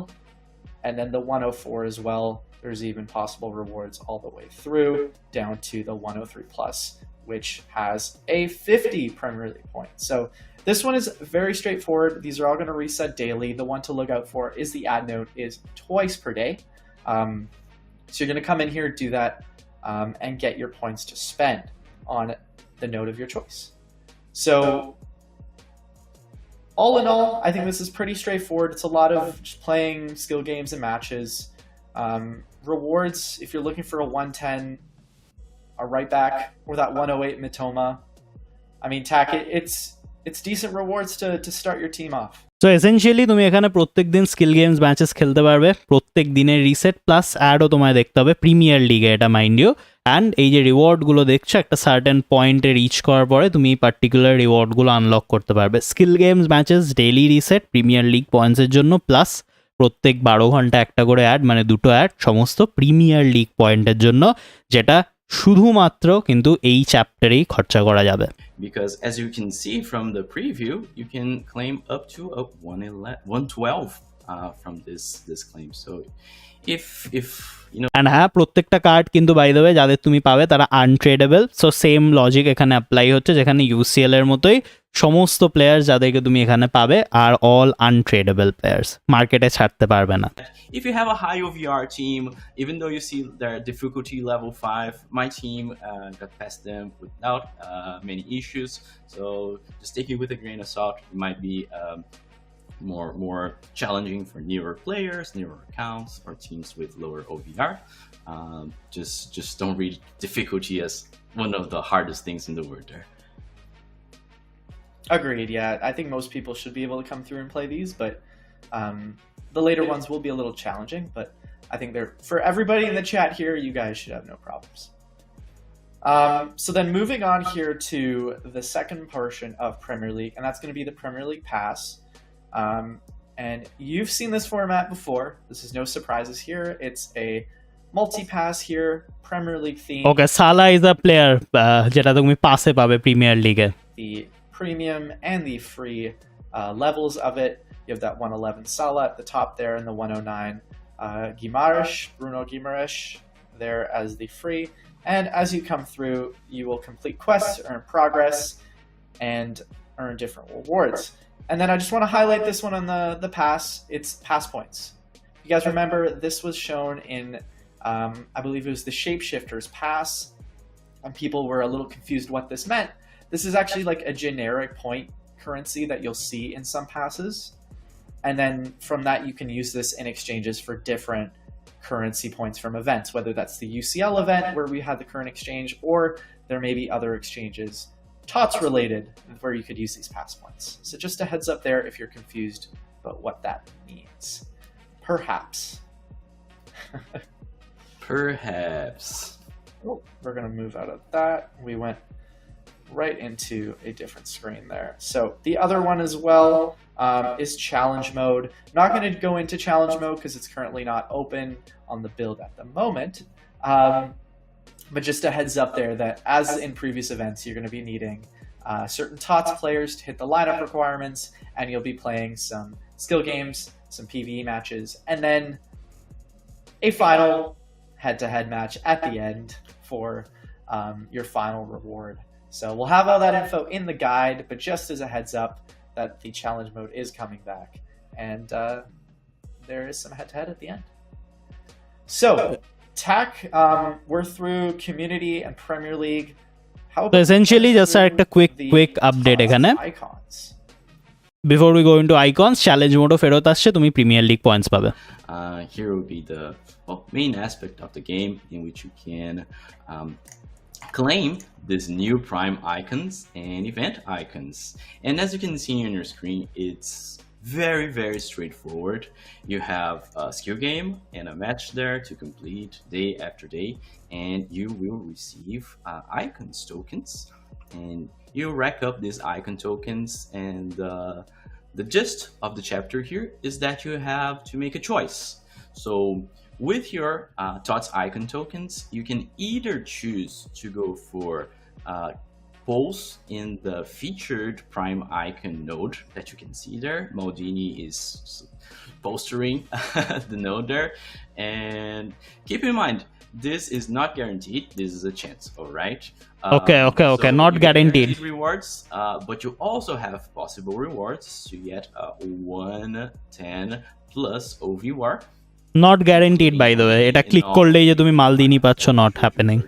and then the 104 as well. There's even possible rewards all the way through down to the 103 plus, which has a 50 Premier League point. So this one is very straightforward. These are all going to reset daily. The one to look out for is the ad node is twice per day. So you're going to come in here, do that, and get your points to spend on the node of your choice. So all in all, I think this is pretty straightforward. It's a lot of just playing skill games and matches. Rewards, if you're looking for a 110, a right back, or that 108 Mitoma, I mean, Tack, it's decent rewards to start your team off. So essentially তুমি এখানে প্রত্যেক দিন skill games matches খেলতে পারবে, প্রত্যেক দিনের reset plus অ্যাডও তোমায় দেখতে হবে প্রিমিয়ার লিগে, এটা মাইন্ড ইউ। অ্যান্ড এই যে রিওয়ার্ডগুলো দেখছো, একটা সার্টেন পয়েন্টে রিচ করার পরে তুমি পার্টিকুলার রিওয়ার্ডগুলো আনলক করতে পারবে। Skill games matches daily reset Premier League পয়েন্টসের জন্য, প্লাস প্রত্যেক 12 ঘন্টা একটা করে অ্যাড, মানে 2টো অ্যাড সমস্ত প্রিমিয়ার লিগ পয়েন্টের জন্য, যেটা শুধুমাত্র কিন্তু এই চ্যাপ্টারেই খরচা করা যাবে। Because as you can see from the preview, you can claim up to a 112 from this claim. So if you know, and হ্যাঁ, প্রত্যেকটা কার্ড কিন্তু বাই দ্য ওয়ে যাদের তুমি পাবে তারা আনট্রেডেবল। সো সেম লজিক এখানে অ্যাপ্লাই হচ্ছে, যেখানে ইউসিএল এর মতোই সমস্ত প্লেয়ার যাদেরকে তুমি এখানে পাবে আর অল আনট্রেডেবল প্লেয়ার্স, মার্কেটে ছাড়তে পারবে না। if you have a high OVR team, even though you see their difficulty level 5, my team got past them without many issues. So just take it with a grain of salt. It might be more challenging for newer players, newer accounts, or teams with lower OVR. Just don't read difficulty as one of the hardest things in the world there. Agreed, yeah. I think most people should be able to come through and play these, but the later ones will be a little challenging, but I think they're, for everybody in the chat here, you guys should have no problems. So then moving on here to the second portion of Premier League, and that's going to be the Premier League Pass. And you've seen this format before. This is no surprises here. It's a multi-pass here, Premier League theme. Okay, Salah is a player যেটা তুমি পাসে পাবে premier লিগে। The premium and the free levels of it. You have that 111 Salah at the top there, and the 109 Bruno Guimaraes there as the free. And as you come through, you will complete quests, earn progress, and earn different rewards. And then I just want to highlight this one on the pass. It's pass points. You guys remember this was shown in, I believe it was the Shapeshifters pass, and people were a little confused what this meant. This is actually like a generic point currency that you'll see in some passes. And then from that, you can use this in exchanges for different currency points from events, whether that's the UCL event where we had the current exchange, or there may be other exchanges Tots related where you could use these pass points. So just a heads up there if you're confused about what that means. Perhaps. Perhaps. Oh, we're going to move out of that. We went right into a different screen there. So the other one as well is challenge mode. Not going to go into challenge mode because it's currently not open on the build at the moment. But just a heads up there that as in previous events, you're going to be needing certain TOTS players to hit the lineup requirements, and you'll be playing some skill games, some PvE matches, and then a final head-to-head match at the end for your final reward. So we'll have all that info in the guide, but just as a heads up that the challenge mode is coming back, and there is some head-to-head at the end. So, TAC, we're through Community and Premier League. How So about essentially just a quick update এখানে icons? before we go into icons challenge mode ফেরত আসছে তুমি premier league points পাবে Here will be the main aspect of the game in which you can claim these new prime icons and event icons. And as you can see on your screen, it's very straightforward. You have a skill game and a match there to complete day after day, and you will receive icons tokens, and you rack up these icon tokens, and the gist of the chapter here is that you have to make a choice. So with your Tots icon tokens, you can either choose to go for polls in the featured prime icon node that you can see there. Maldini is postering the node there, and keep in mind this is not guaranteed, this is a chance, all right? Okay, so not you get guaranteed rewards, but you also have possible rewards to get a 110 plus OVR. not guaranteed by the way এটা click করলেই যে তুমি মালদিনি পাচ্ছ not happening.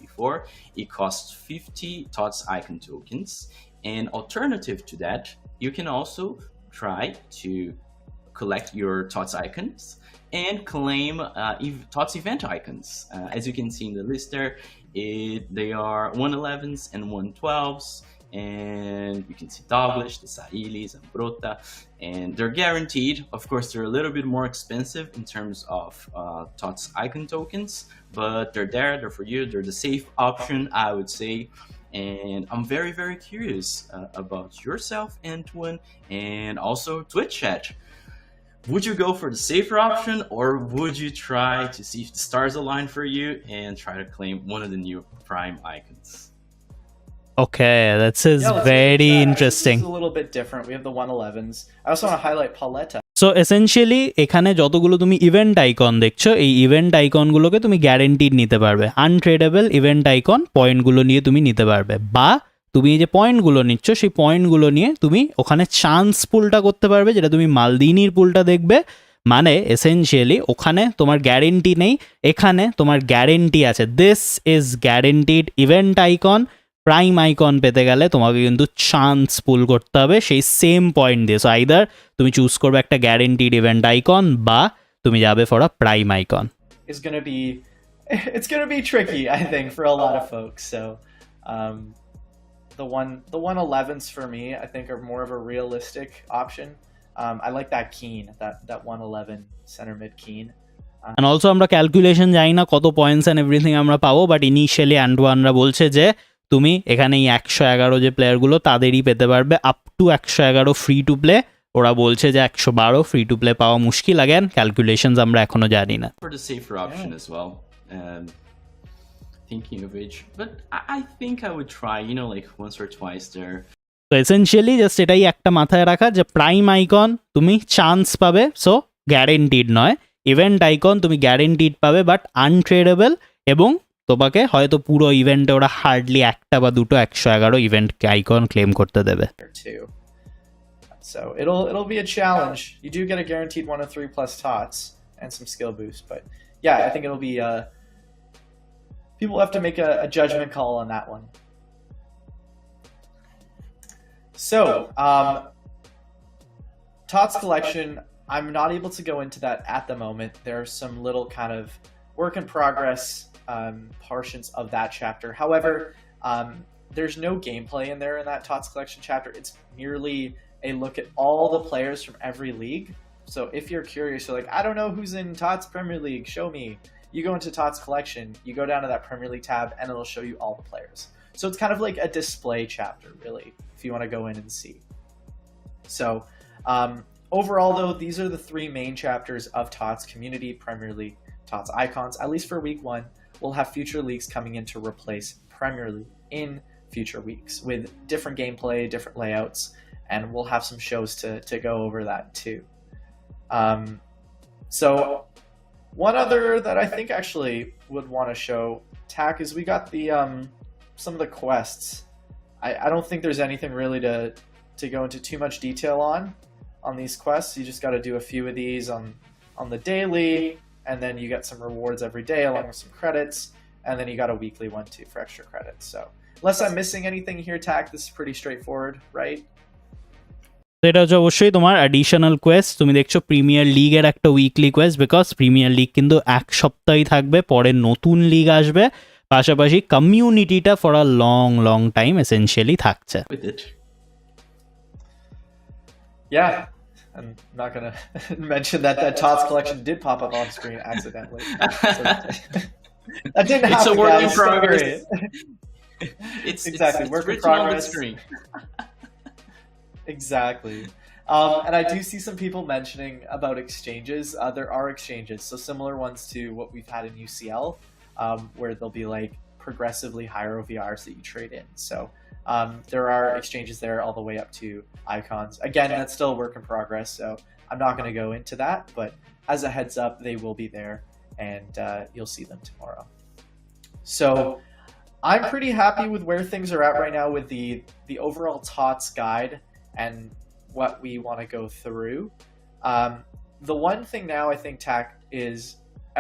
Before it costs 50 Tots icon tokens, and alternative to that, you can also try to collect your Tots icons and claim Tots event icons. As you can see in the list there, they are 111s and 112s, and you can see Douglas, the Sahilis, and Brota, and they're guaranteed. Of course, they're a little bit more expensive in terms of Tots icon tokens, but they're there, they're for you, they're the safe option, I would say. And I'm very curious about yourself, Antoine, and also Twitch chat. Would you go for the safer option, or would you try to see if the stars align for you and try to claim one of the new prime icons? Okay, that is very interesting. This is a little bit different. We have the 111s. I also want to highlight Paletta. So essentially এখানে যতগুলো তুমি event icon দেখছো এই event আইকনগুলোকে তুমি guaranteed নিতে পারবে untradeable event icon পয়েন্টগুলো নিয়ে তুমি নিতে পারবে বা তুমি এই যে পয়েন্টগুলো নিচ্ছ সেই পয়েন্টগুলো নিয়ে তুমি ওখানে চান্স পুলটা করতে পারবে যেটা তুমি মালদিনির পুলটা দেখবে মানে এসেনশিয়ালি ওখানে তোমার গ্যারেন্টি নেই এখানে তোমার গ্যারেন্টি আছে this is guaranteed event icon prime icon পেতে গেলে তোমাকে কিন্তু চান্স পুল করতে হবে সেই সেম পয়েন্ট দিয়ে সো আইদার তুমি চুজ করবে একটা গ্যারেন্টিড ইভেন্ট আইকন বা তুমি যাবে for a prime icon It's gonna be tricky, I think, for a lot of folks. So the 111s for me, I think, are more of a realistic option. I like that Keen, that 111 center mid Keen. And also আমরা calculation জানি না কত points and everything আমরা পাবো but initially আন্ডওয়ানরা বলছে যে তুমি এখানে এই 111 যে প্লেয়ারগুলো তাদেরই পেতে পারবে up to 111 free to play ওরা বলছে যে 112 ফ্রি টু প্লে পাওয়া মুশকিল আগেন ক্যালকুলেশনস আমরা এখনো জানি না For the safer option as well, thinking of which, but I think I would try, like once or twice there. তো এসেনশিয়ালি জাস্ট এটাই একটা মাথায় রাখা যে প্রাইম আইকন তুমি চান্স পাবে সো গ্যারেন্টিড নয় ইভেন্ট আইকন তুমি গ্যারেন্টিড পাবে বাট আনট্রেডেবল এবং তোমাকে হয়তো পুরো ইভেন্টে ওরা হার্ডলি একটা বা দুটো 111 ইভেন্ট আইকন ক্লেম করতে দেবে So it'll be a challenge. You do get a guaranteed 103 plus tots and some skill boost, but yeah, I think it'll be people have to make a judgment call on that one. So tots collection, I'm not able to go into that at the moment. There are some little kind of work in progress portions of that chapter. However, there's no gameplay in there in that Tots collection chapter. It's merely a look at all the players from every league. So if you're curious, you're like, I don't know who's in Tots Premier League, show me. You go into Tots collection, you go down to that Premier League tab, and it'll show you all the players. So it's kind of like a display chapter, really, if you want to go in and see. So overall, though, these are the three main chapters of Tots Community, Premier League, Tots Icons, at least for week 1. We'll have future leagues coming in to replace Premier League in future weeks with different gameplay, different layouts, and we'll have some shows to go over that too. So one other that I think actually would want to show, Tack, is we got the some of the quests. I don't think there's anything really to go into too much detail on these quests. You just got to do a few of these on the daily, and then you get some rewards every day along with some credits, and then you got a weekly one too for extra credits. So unless I'm missing anything here, Tack, this is pretty straightforward, right? এটা হচ্ছে অবশ্যই তোমার additional Quest. তুমি দেখছো Premier লিগের একটা weekly quest, because Premier League কিন্তু এক সপ্তাহই থাকবে, পরে নতুন লিগ আসবে, পাশাপাশি কমিউনিটিটা for a long time essentially থাকছে। With it. Yeah, I'm not gonna mention that Tots collection did pop up on screen accidentally. So that didn't happen. It's a work in guys. progress. It's Exactly, it's work in written on the progress. screen. Exactly. And I do see some people mentioning about exchanges. There are exchanges, so similar ones to what we've had in UCL, where there'll be like progressively higher OVRs that you trade in. So there are exchanges there all the way up to icons. Again, that's still a work in progress, so I'm not going to go into that, but as a heads up, they will be there, and you'll see them tomorrow. So I'm pretty happy with where things are at right now with the overall Tots guide and what we want to go through. The one thing now I think, Tack, is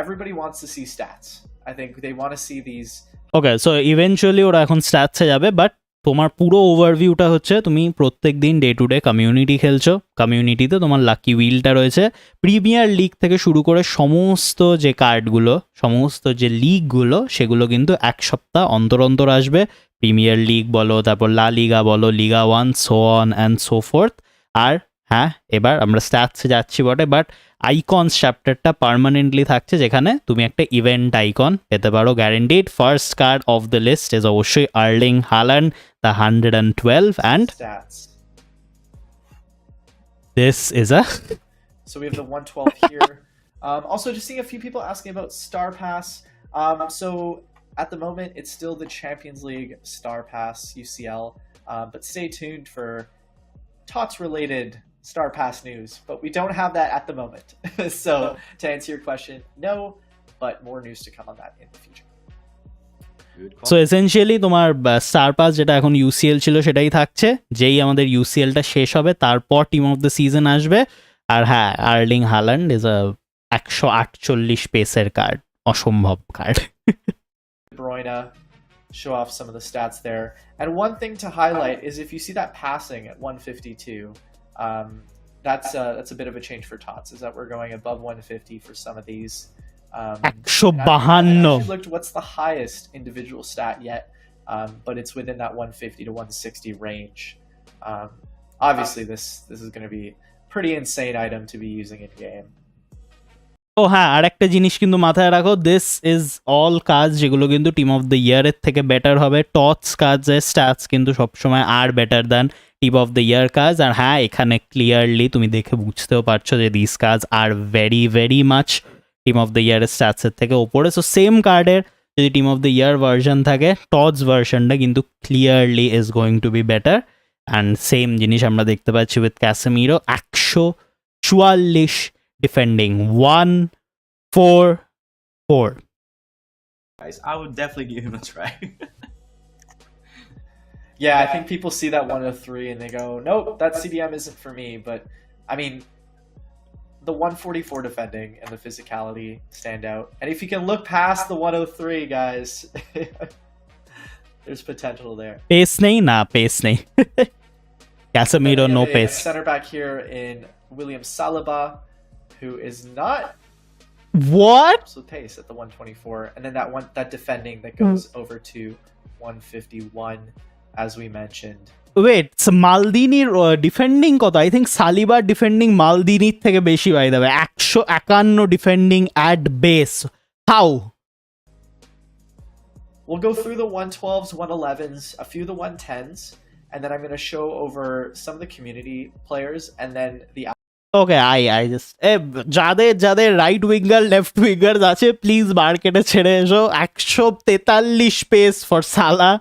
everybody wants to see stats. I think they want to see these. Okay, so eventually ওরা এখন স্ট্যাটসে যাবে, but তোমার পুরো ওভারভিউটা হচ্ছে তুমি প্রত্যেক দিন day to day community খেলছো, কমিউনিটিতে তোমার লাকি হুইলটা রয়েছে, প্রিমিয়ার লিগ থেকে শুরু করে সমস্ত যে কার্ডগুলো, সমস্ত যে লিগগুলো, সেগুলো কিন্তু এক সপ্তাহ অন্তর অন্তর আসবে। প্রিমিয়ার লিগ বলো, তারপর লা লিগা বলো, Liga 1, so on and so forth. আর হ্যাঁ, এবার আমরা স্ট্যাটসে যাচ্ছি বটে, বাট আইকনস চ্যাপ্টারটা পার্মানেন্টলি থাকছে, যেখানে তুমি একটা ইভেন্ট আইকন পেতে পারো guaranteed. First card of the list is অবশ্যই Erling Haaland, the 112, and Stats. this is a So we have the 112 here. Also, just seeing a few people asking about Star Pass. So at the moment, it's still the Champions League Star Pass UCL, but stay tuned for Tots-related Star Pass news. But we don't have that at the moment. So to answer your question, no, but more news to come on that in the future. Good so call. Essentially তোমার star pass যেটা এখন UCL ছিল সেটাই থাকছে। যেই আমাদের ইউসিএলটা শেষ হবে তারপর টিম অফ দ্য সিজন আসবে। আর হ্যাঁ, আর্লিং হাল্যান্ড ইজ আ 148 পেসের কার্ড, অসম্ভব card. Bruyne, show off some of the stats there. And one thing to highlight is if you see that passing at 152, that's a bit of a change for Tots, is that we're going above 150 for some of these. And I 152 actually looked what's the highest individual stat yet, but it's within that 150 to 160 range. Obviously, this is going to be pretty insane item to be using in game. ও হ্যাঁ, আর একটা জিনিস কিন্তু মাথায় রাখো, this is all কাজ যেগুলো কিন্তু team of the ইয়ারের থেকে বেটার হবে। টটস কাজের স্ট্যাটস কিন্তু সবসময় আর better than team of the year cards. আর হ্যাঁ, এখানে ক্লিয়ারলি তুমি দেখে বুঝতেও পারছো যে দিস কাজ are very much team of the ইয়ারের স্ট্যাটসের থেকে ওপরে। সো সেম কার্ডের যদি team of the year version থাকে, টটস ভার্সনটা কিন্তু clearly is going to be better. And same জিনিস আমরা দেখতে পাচ্ছি with Casemiro, 144 defending, 144। Guys, I would definitely give him a try. Yeah, I think people see that 103 and they go, nope, that CDM isn't for me. But I mean, the 144 defending and the physicality stand out. And if you can look past the 103, guys, there's potential there. Pace নেই না, pace নেই। Casemiro no A pace. center back here in William Saliba, who is not What? absolute pace at the 124, and then that defending that goes over to 151, as we mentioned. Wait, মালদিনির defending কত? I think সালিবার defending মালদিনির থেকে বেশি পাই দেবে, 151 defending at base. How? We'll go through the 112s, 111s, a few of the 110s, and then I'm going to show over some of the community players, and then the okay I just যাদের right winger left winger আছে please মার্কেটে ছেড়ে এসো 143 pace for সালা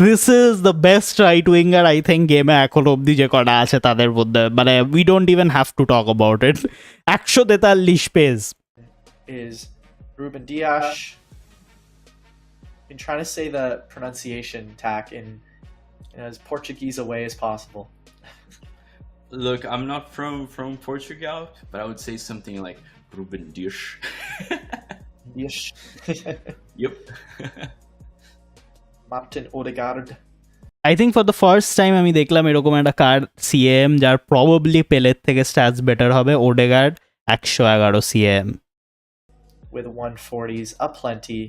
this is the best right winger I think গেমে এখন অব্দি যে কটা আছে তাদের মধ্যে মানে we don't even have to talk about it 143 pace Is Ruben Dias. Been trying to say the pronunciation tack in as Portuguese a way as possible. Look, I'm not from Portugal, but I would say something like Ruben Dias. Dias. Yep. Martin Odegaard. I think for the first time আমি দেখলাম এরকম একটা card CM যার probably পেলের থেকে stats better হবে Odegaard 111 CM With 140s aplenty,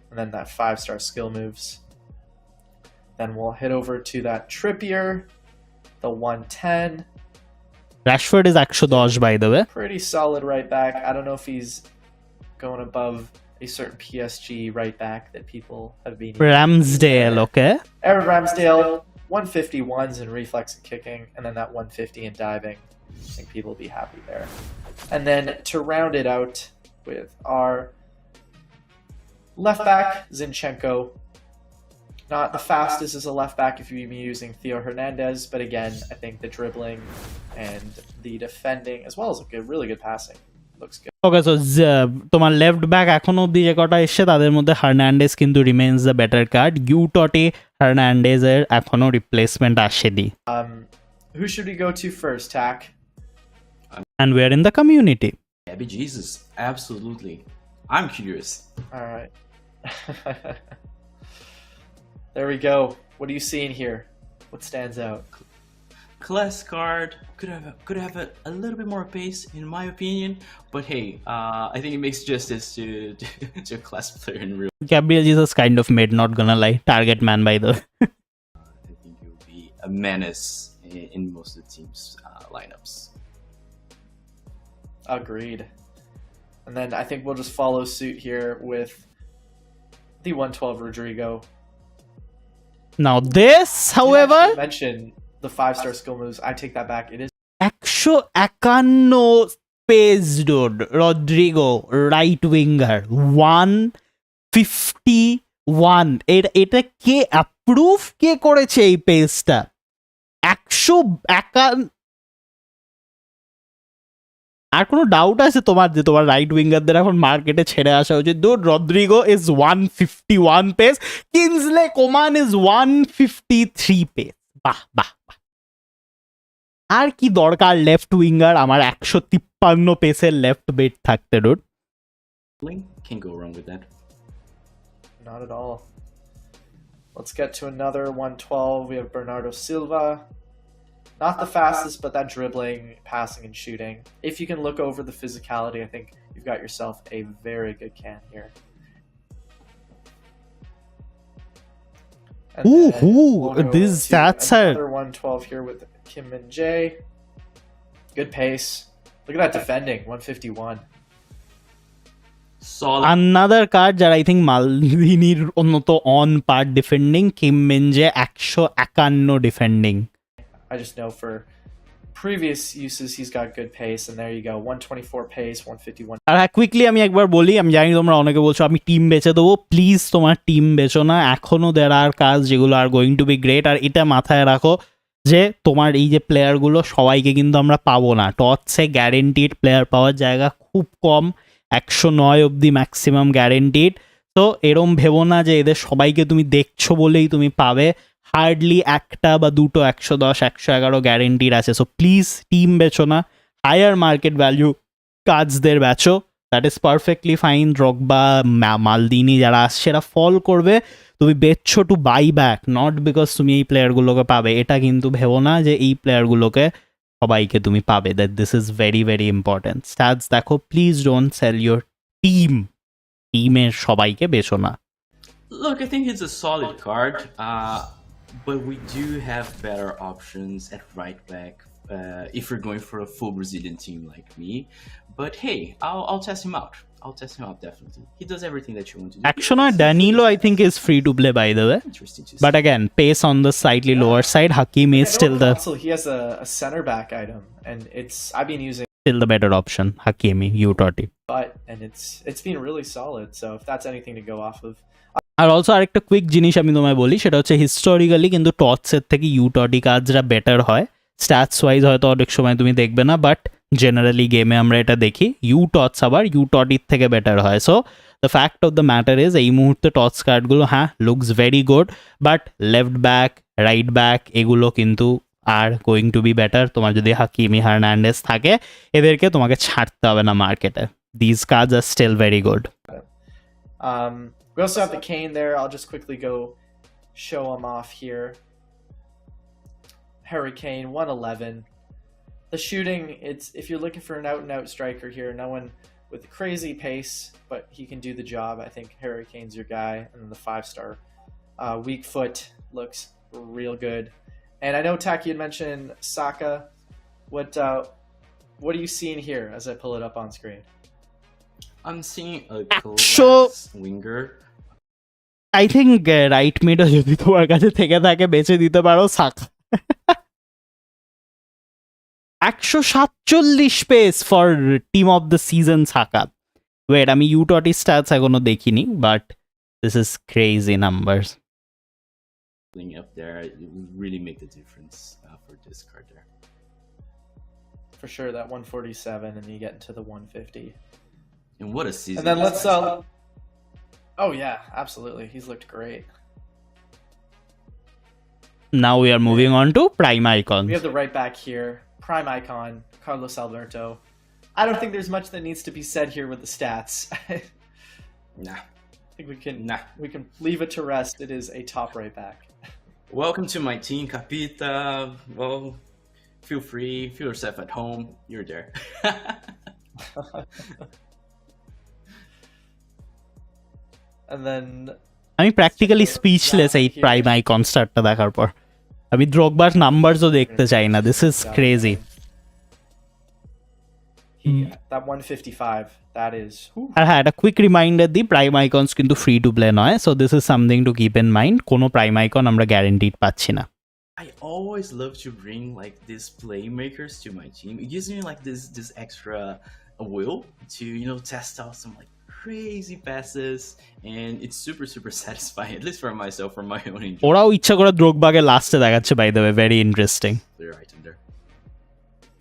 and then that 5-star skill moves. Then we'll head over to that Trippier, the 110. Rashford is 110 by the way. Pretty solid right back. I don't know if he's going above a certain PSG right back that people have been. Ramsdale, okay. Aaron Ramsdale, 151s in reflex and kicking, and then that 150 in diving. I think people will be happy there. And then to round it out with our left back, Zinchenko. Not the fastest as a left back if you'd be using Theo Hernandez, but again, I think the dribbling and the defending, as well as a really good passing, looks good. Okay, so তোমার left back এখনো অব্দি যে কটা এসছে তাদের মধ্যে Hernandez কিন্তু remains the better card ইউটটে হার্নান্ডেজের এখনো রিপ্লেসমেন্ট আসেনি Who should we go to first, Tack? And we're in the community. Yeah, be Jesus, absolutely. I'm curious. All right. There we go. What are you seeing here? What stands out? Class card could have a little bit more pace in my opinion, but hey, I think it makes justice to a class player in real. Gabriel Jesus kind of made, not gonna lie, target man by the I think he will be a menace in most of the team's lineups. Agreed. And then I think we'll just follow suit here with the 112 Rodrigo. Now this, however, Mention the 5-star skill moves. I take that back. It is 151 pace dude. Rodrigo, right winger, 151. এটা কে approve কে করেছে এই পেজটা 151 আর কোনো doubt আছে তোমার যে তোমার right উইঙ্গারদের এখন মার্কেটে ছেড়ে আসা উচিত dude Rodrygo is 151 pace Kingsley Coman is 153 pace বাহ বাহ আর কি দরকার লেফট উইঙ্গার আমার 153 পেসের লেফট বেট থাকতে dude Can't go wrong with that. not at all. Let's get to another 112. We have Bernardo Silva. Not the fastest, but that dribbling, passing, and shooting. If you can look over the physicality, I think you've got yourself a very good can here. And these stats are another 112 here with Kim Min Jae. Good pace. Look at that defending, 151. Solid. another card যার I think মালদিনির উন্নত on par defending Kim Minjae 151 defending I just know for previous uses he's got good pace, and there you go, 124 pace, 151. R quickly আমি একবার বলি আমি জানি তোমরা অনেকে বলছো আমি টিম বেচে দেবো প্লিজ তোমার টিম বেচো না এখনো দের আর কাজ যেগুলো are going to be great আর এটা মাথায় রাখো যে তোমার এই যে প্লেয়ারগুলো সবাইকে কিন্তু আমরা পাবো না টটসে গ্যারেন্টিড প্লেয়ার পাওয়ার জায়গা খুব কম 109 অবধি ম্যাক্সিমাম গ্যারেন্টিড তো এরম ভেবো না যে এদের সবাইকে তুমি দেখছো বলেই তুমি পাবে হার্ডলি একটা বা দুটো 110 111 গ্যারেন্টিড আছে সো প্লিজ টিম বেচো না হায়ার মার্কেট ভ্যালু কাজদের বেচো that is perfectly fine Drogba Maldini যারা আসছে এরা ফল করবে তুমি বেচছো to buy back not because তুমি এই প্লেয়ারগুলোকে পাবে এটা কিন্তু ভেবো না যে এই প্লেয়ারগুলোকে সবাইকে তুমি পাবে that this is very very important stats দেখো প্লিজ ডোন্ট সেল ইউর টিমের সবাইকে বেচো না Look, I think it's a solid card, but we do have better options at right back if we're going for a full Brazilian team like me. But hey, I'll test him out. I'll test him out definitely. He does everything that you want to do. Action or Danilo, I think, is free to play, by the way. Interesting to see. But again, pace on the slightly lower side. Hakim is still the He has a center back item, and I've been using better option. Hakimi, Utoti. and it's been really solid. So if that's anything to go off of. Are also আরেকটা quick জিনিস আমি তোমায় বলি, সেটা হচ্ছে historically কিন্তু টটসের থেকে ইউটটি কাজরা better হয়। স্ট্যাটস ওয়াইজ হয়তো অনেক সময় তুমি দেখবে না, বাট জেনারেলি গেমে আমরা এটা দেখি। টটস আবার ইউটটির থেকে বেটার হয়। So the fact of the matter is এই মুহূর্তে টটস কার্ডগুলো হ্যাঁ looks very good, but left back, right back এগুলো কিন্তু আর গোয়িং টু বি বেটার। তোমার যদি হাকিমি, হার্নান্ডেজ থাকে, এদেরকে তোমাকে ছাড়তে হবে না মার্কেটে। This cards are still very good. We also have the Kane there. I'll just quickly go show him off here. Hurricane 111. The shooting, it's if you're looking for an out-and-out striker here, no one with crazy pace, but he can do the job. I think Hurricane's your guy. And then the 5-star weak foot looks real good. And I know Taki had mentioned Saka. What are you seeing here as I pull it up on screen? I'm seeing a class winger. I think right mid যদি তোমার কাছে থেকে থাকে বেছে দিতে পারো Saka. 147 pace for team of the season Saka. Wait, আমি ইউটটি স্ট্যাটস এখনো দেখিনি, but this is crazy numbers. Up there, it will really make the difference for this card there. For sure, that 147, and then you get into the 150. And what a season! And then let's oh yeah, absolutely. He's looked great. Now we are moving on to prime icons. We have the right back here, prime icon, Carlos Alberto. I don't think there's much that needs to be said here with the stats. Nah. I think we can leave it to rest. It is a top right back. Welcome to my team, Capita. Well, feel free, feel yourself at home. You're there. And then আমি practically speechless এই prime icon স্টারটা দেখার পর। আমি দ্রগবার নাম্বারসও দেখতে চাই না। This is crazy. That 155, that is. আর হ্যাঁ, একটা কুইক রিমাইন্ডার দিই, প্রাইম আইকনস কিন্তু ফ্রি টু প্লে নয়। So this is something to keep in mind. কোনো প্রাইম আইকন আমরা গ্যারান্টিড পাচ্ছি না। I always love to bring like these playmakers to my team. It gives me like this extra will to test out some like crazy passes, and it's super satisfying, at least for myself, for my own enjoyment. ওরাও ইচ্ছা করে দ্রগবাকে লাস্টে দেখাচ্ছে, by the way, very interesting. Clear item there.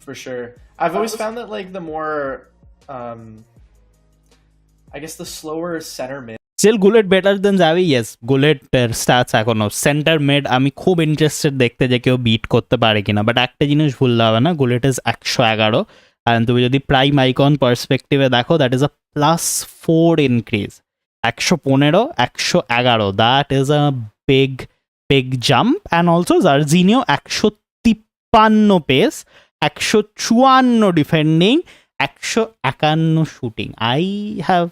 For sure. I've always found that like the more I guess the slower center mid. Still Gullet better than Xavi? Yes, Gullet stats এখনো centre mid আমি খুব interested দেখতে যে কেউ bit করতে পারে কিনা, but একটা জিনিস ভুললে হবে না, Gullet ইজ 111, and তুমি যদি প্রাইম আইকন পার্সপেক্টিভে দেখো, that is a +4 increase. 115, 111, that is a big jump. And also Jairzinho 153 pace, 154 defending, 151 shooting. I have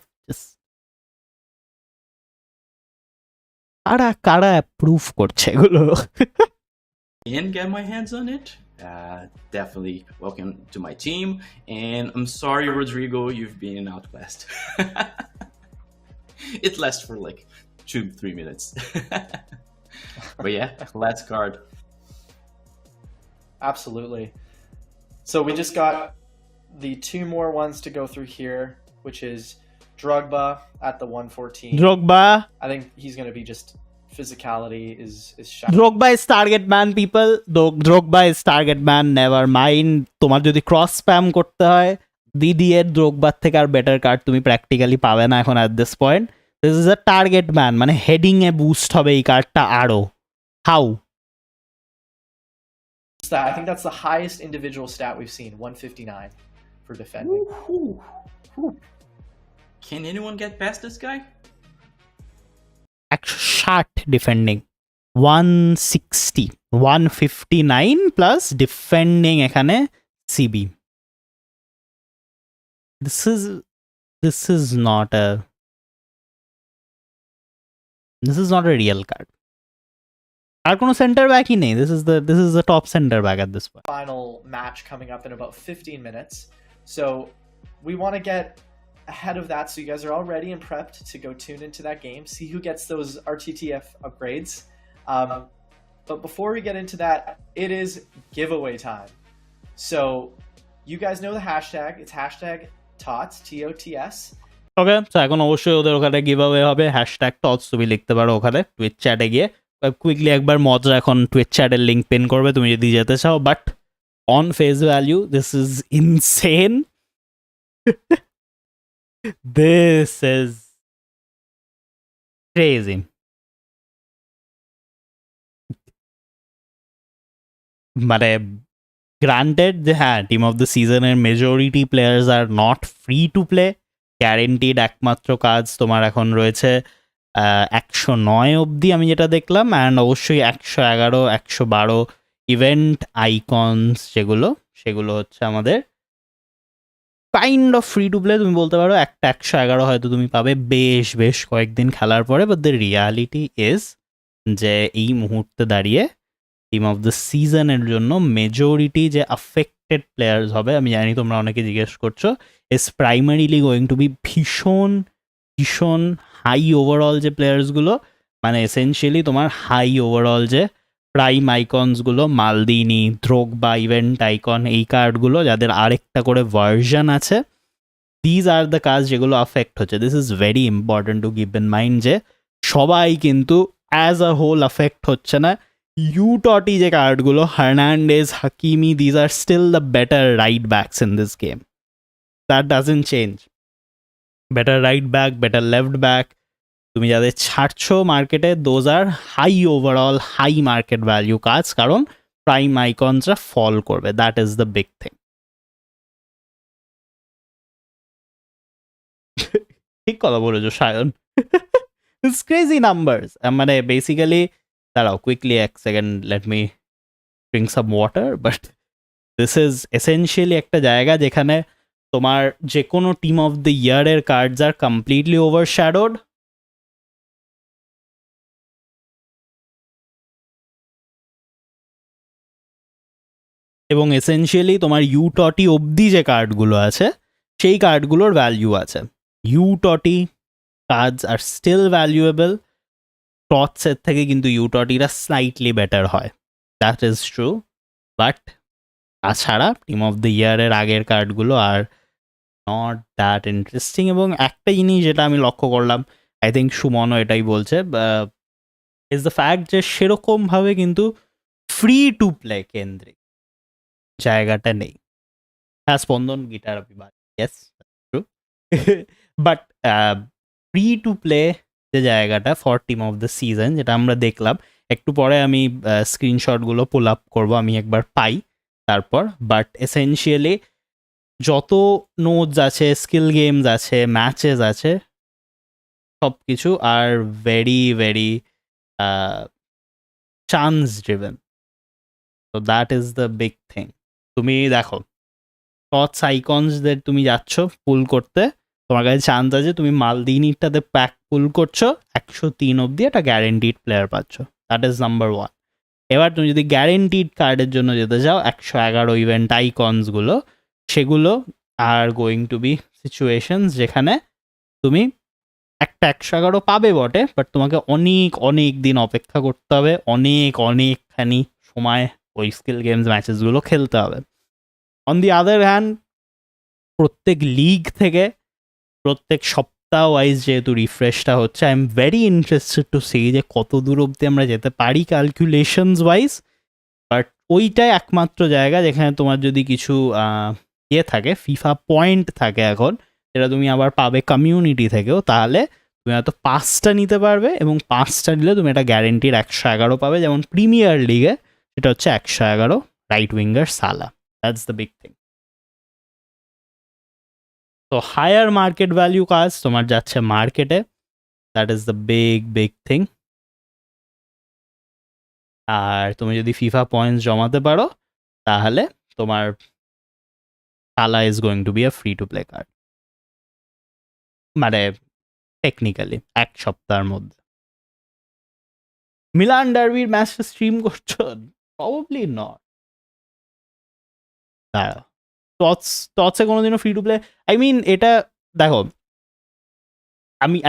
কারা অ্যাপ্রুভ করছে এগুলো? And get my hands on it. Definitely welcome to my team, and I'm sorry, Rodrigo, you've been outclassed. It lasts for like 2-3 minutes. But yeah, last card. Absolutely. So we just got the 2 more ones to go through here, which is Drogba at the 114. Drogba. I think he's going to be just physicality is Drogba is target man, people. Drogba is target man, never mind. তোমার যদি cross spam করতে হয়, Didier Drogba থেকে আর better card তুমি practically পাবে না এখন at this point. This is a target man, মানে হেডিং এ বুস্ট হবে এই কার্ডটা আরো। How? I think that's the highest individual stat we've seen, 159 for defending. Can anyone get past this guy? 160 defending, 160, 159 plus defending এখানে CB. This is not a real card. আর কোনো centre ব্যাকই নেই। This is the top center back at this point. Final match coming up in about 15 minutes. So we want to get ahead of that, so you guys are all ready and prepped to go tune into that game, see who gets those RTTF upgrades. But before we get into that, it is giveaway time. So you guys know the hashtag. It's hashtag Tots, TOTS. ওকে, তো এখন অবশ্যই ওদের ওখানে giveaway হবে, hashtag টটস তুমি লিখতে পারো ওখানে টুইট চ্যাটে গিয়ে। কুইকলি একবার মজা এখন টুইট চ্যাটের লিঙ্ক পিন করবে তুমি যদি যেতে চাও, but on face value this is insane. This is crazy. মানে গ্রান্টেড যে হ্যাঁ, টিম অফ দ্য সিজনের majority players are not free to play, guaranteed একমাত্র কাজ তোমার এখন রয়েছে 109 অবধি আমি যেটা দেখলাম, অ্যান্ড অবশ্যই 111, 112 ইভেন্ট আইকনস যেগুলো, সেগুলো হচ্ছে আমাদের kind of free to play তুমি বলতে পারো। একটা 111 হয়তো তুমি পাবে বেশ বেশ কয়েকদিন খেলার পরে, বাট দ্য রিয়ালিটি ইজ যে এই মুহূর্তে দাঁড়িয়ে টিম অফ দ্য সিজনের জন্য মেজরিটি যে আফেক্টেড প্লেয়ার্স হবে, আমি জানি তোমরা অনেকে জিজ্ঞেস করছো, is primarily going to be ভীষণ ভীষণ হাই ওভারঅল যে প্লেয়ার্সগুলো, মানে এসেনশিয়ালি তোমার হাই ওভারঅল যে প্রাইম আইকনসগুলো, মালদিনি, দ্রোগবা, ইভেন্ট আইকন, এই কার্ডগুলো যাদের আরেকটা করে ভার্সন আছে, দিজ আর দ্য কাজ যেগুলো আফেক্ট হচ্ছে। This is very important to keep in mind যে সবাই কিন্তু অ্যাজ আ হোল আফেক্ট হচ্ছে না। ইউটটি যে কার্ডগুলো, Hernandez, Hakimi, these are still the better right backs in this game. That doesn't change. Better right back, better left back, তুমি যাদের ছাড়ছো মার্কেটে, those are high overall high market value কাজ, কারণ প্রাইম আইকনসরা ফল করবে। That is the big thing. ঠিক কথা বলেছো সায়ন। It's crazy numbers. মানে বেসিক্যালি দাঁড়াও কুইকলি এক second, let me drink some water. But this is essentially একটা জায়গা যেখানে তোমার যে কোনো টিম অফ দ্য ইয়ারের কার্ডস আর কমপ্লিটলি ওভারশ্যাডোড, এবং এসেনশিয়ালি তোমার ইউটটি অবধি যে কার্ডগুলো আছে সেই কার্ডগুলোর ভ্যালিউ আছে। ইউটটি কার্ডস আর স্টিল ভ্যালুয়েবল, টটসের থেকে কিন্তু ইউটটিরা স্লাইটলি বেটার হয়, দ্যাট ইজ ট্রু। বাট তাছাড়া টিম অফ দ্য ইয়ারের আগের কার্ডগুলো আর নট দ্যাট ইন্টারেস্টিং। এবং একটা জিনিস যেটা আমি লক্ষ্য করলাম, আই থিঙ্ক সুমনও এটাই বলছে, ইজ দ্য ফ্যাক্ট যে সেরকমভাবে কিন্তু ফ্রি টু প্লে কেন্দ্রিক জায়গাটা নেই। হ্যাঁ, স্পন্দন গিটার আপনি yes true, but free to play যে জায়গাটা for team of the season, যেটা আমরা দেখলাম, একটু পরে আমি স্ক্রিনশটগুলো পুল আপ করবো, আমি একবার পাই তারপর। বাট এসেনশিয়ালি যত নোডস আছে, স্কিল গেমস আছে, ম্যাচেস আছে, সব কিছু আর ভেরি ভেরি চান্স ড্রিভেন। তো that is the big thing. তুমি দেখো টটস আইকনসদের তুমি যাচ্ছ পুল করতে, তোমার কাছে চান্স আছে তুমি মালদিনিটাতে প্যাক পুল করছো, 103 অবধি একটা গ্যারেন্টিড প্লেয়ার পাচ্ছ। That is number one. এবার তুমি যদি গ্যারেন্টিড কার্ডের জন্য যেতে চাও, 111 ইভেন্ট আইকনসগুলো, সেগুলো are going to be situations যেখানে তুমি একটা 111 পাবে বটে, বাট তোমাকে অনেক অনেক দিন অপেক্ষা করতে হবে, অনেকখানি সময় ওই স্কিল গেমস ম্যাচেসগুলো খেলতে হবে। অন দি আদার হ্যান্ড, প্রত্যেক লিগ থেকে প্রত্যেক সপ্তাহ ওয়াইজ যেহেতু রিফ্রেশটা হচ্ছে, I am very interested to see যে কত দূর অবধি আমরা যেতে পারি ক্যালকুলেশনস ওয়াইজ। বাট ওইটাই একমাত্র জায়গা যেখানে তোমার যদি কিছু ইয়ে থাকে, ফিফা পয়েন্ট থাকে এখন, যেটা তুমি আবার পাবে কমিউনিটি থেকেও, তাহলে তুমি হয়তো 5টা নিতে পারবে, এবং 5টা নিলে তুমি একটা গ্যারেন্টির 111 পাবে, যেমন প্রিমিয়ার লিগে এটা হচ্ছে 111 right winger Salah. That's the big thing. তো হায়ার মার্কেট ভ্যালিউ কাজ তোমার যাচ্ছে মার্কেটে, that is the big big thing. আর তুমি যদি ফিফা পয়েন্টস জমাতে পারো, তাহলে তোমার Salah is going to be a free to play card, মানে টেকনিক্যালি 1 সপ্তাহের মধ্যে। মিলান ডার্বির ম্যাচটা স্ট্রিম করছো? Probably not. টটসে কোনোদিনও free to play, I mean এটা দেখো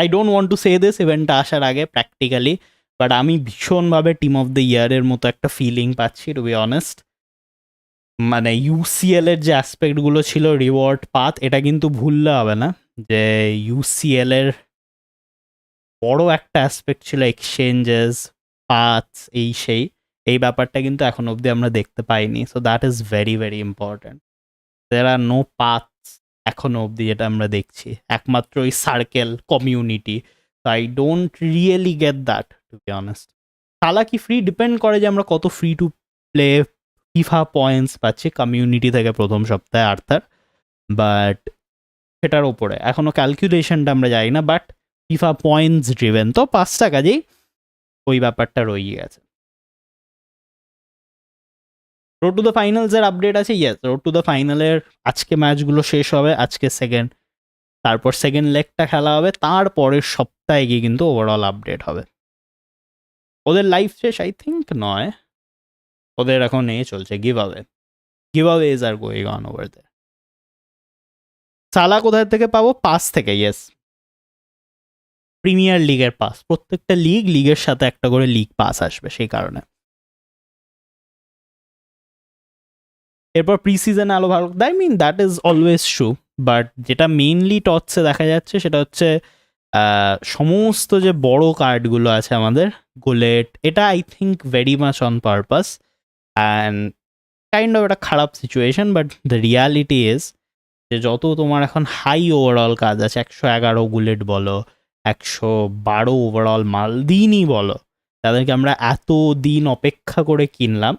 I don't want to say this ইভেন্টটা আসার আগে প্র্যাকটিক্যালি, বাট আমি ভীষণভাবে টিম অফ দ্য ইয়ারের মতো একটা ফিলিং পাচ্ছি টু বি অনেস্ট। মানে ইউসিএল এর যে অ্যাসপেক্টগুলো ছিল রিওয়ার্ড পাথ, এটা কিন্তু ভুললে হবে না যে ইউসিএল এর বড় একটা অ্যাসপেক্ট ছিল এক্সচেঞ্জেস, পাথস, এই ব্যাপারটা কিন্তু এখন অবধি আমরা দেখতে পাইনি। So that is very very important. There are no paths এখনো অবধি, যেটা আমরা দেখছি একমাত্র ওই circle community. I don't really get that to be honest. তাহলে কি ফ্রি ডিপেন্ড করে যে আমরা কত free to play FIFA points পাচ্ছি কমিউনিটি থেকে প্রথম সপ্তাহে আর্থার, বাট সেটার ওপরে এখনো ক্যালকুলেশনটা আমরা জানি না। বাট ফিফা পয়েন্টস ড্রিভেন, তো 5টা কাজেই ওই ব্যাপারটা রয়ে গেছে। রোড টু দ্য ফাইনালসের আপডেট আছে, ইয়েস রোড টু দ্য ফাইনালের আজকে ম্যাচগুলো শেষ হবে, আজকে সেকেন্ড, তারপর সেকেন্ড লেগটা খেলা হবে, তারপরের সপ্তাহে গিয়ে কিন্তু ওভারঅল আপডেট হবে। ওদের লাইফ শেষ আই থিঙ্ক নয়, ওদের এখন চলছে giveaways are going on over there. Salah কোথায় থেকে পাবো? পাস থেকে, ইয়েস প্রিমিয়ার লিগের পাস, প্রত্যেকটা লিগের সাথে একটা করে লিগ পাস আসবে সেই কারণে। এরপর প্রি সিজন আলো ভালো, I mean that is always true, but যেটা মেইনলি টটসে দেখা যাচ্ছে সেটা হচ্ছে সমস্ত যে বড় কার্ডগুলো আছে আমাদের গোলেট, এটা I think very much on purpose and kind of একটা খারাপ situation, but the reality is যে যত তোমার এখন হাই ওভারঅল কাজ আছে, 111 গুলেট বলো, 112 ওভারঅল মালদিনই বলো, তাদেরকে আমরা এত দিন অপেক্ষা করে কিনলাম,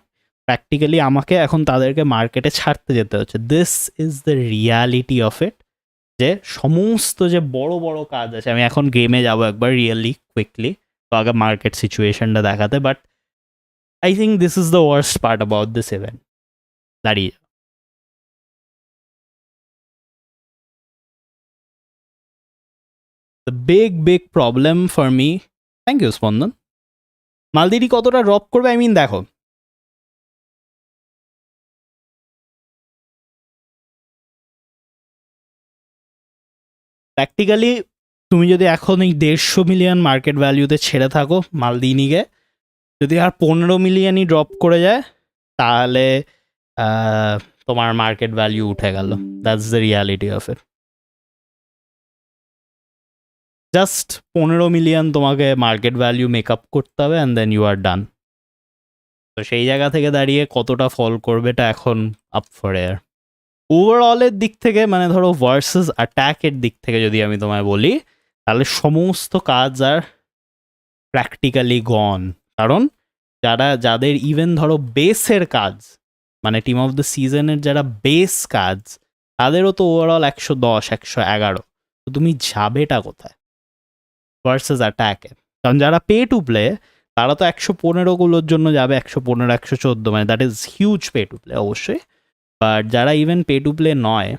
প্র্যাকটিক্যালি আমাকে এখন তাদেরকে মার্কেটে ছাড়তে যেতে হচ্ছে। This is the reality of it, যে সমস্ত যে বড় বড় কাজ আছে, আমি এখন গেমে যাবো একবার রিয়েলি কুইকলি তো আগে মার্কেট সিচুয়েশনটা দেখাতে, but I think this is the worst part about this event. দাঁড়িয়ে the big problem for me, thank you স্পন্দন, মালদিনি কতটা ড্রপ করবে? আই মিন দেখো প্র্যাকটিক্যালি তুমি যদি এখন এই 150 মিলিয়ন মার্কেট ভ্যালুতে ছেড়ে থাকো মালদিনিকে, যদি আর 15 মিলিয়নই ড্রপ করে যায় তাহলে তোমার মার্কেট ভ্যালু উঠে গেল। That's the reality of it. Just 15 million তোমাকে মার্কেট ভ্যালু মেকআপ করতে হবে অ্যান্ড দেন ইউ আর ডান। তো সেই জায়গা থেকে দাঁড়িয়ে কতটা ফল করবে এটা এখন আপ ফর এয়ার। ওভারঅলের দিক থেকে মানে ধরো ভার্সেস অ্যাট্যাকের দিক থেকে যদি আমি তোমায় বলি, তাহলে সমস্ত কাজ আর প্র্যাকটিক্যালি গন। কারণ যাদের ইভেন ধরো বেসের কাজ, মানে টিম অফ দ্য সিজনের যারা বেস কাজ, তাদেরও তো ওভারঅল 110 111। তো তুমি যাবেটা কোথায় ভার্সেস অ্যাট্যাকে? কারণ যারা পে টু প্লে তারা তো 115গুলোর জন্য যাবে, 115 114, মানে that is huge pay to play অবশ্যই। বাট যারা ইভেন পে টু প্লে নয়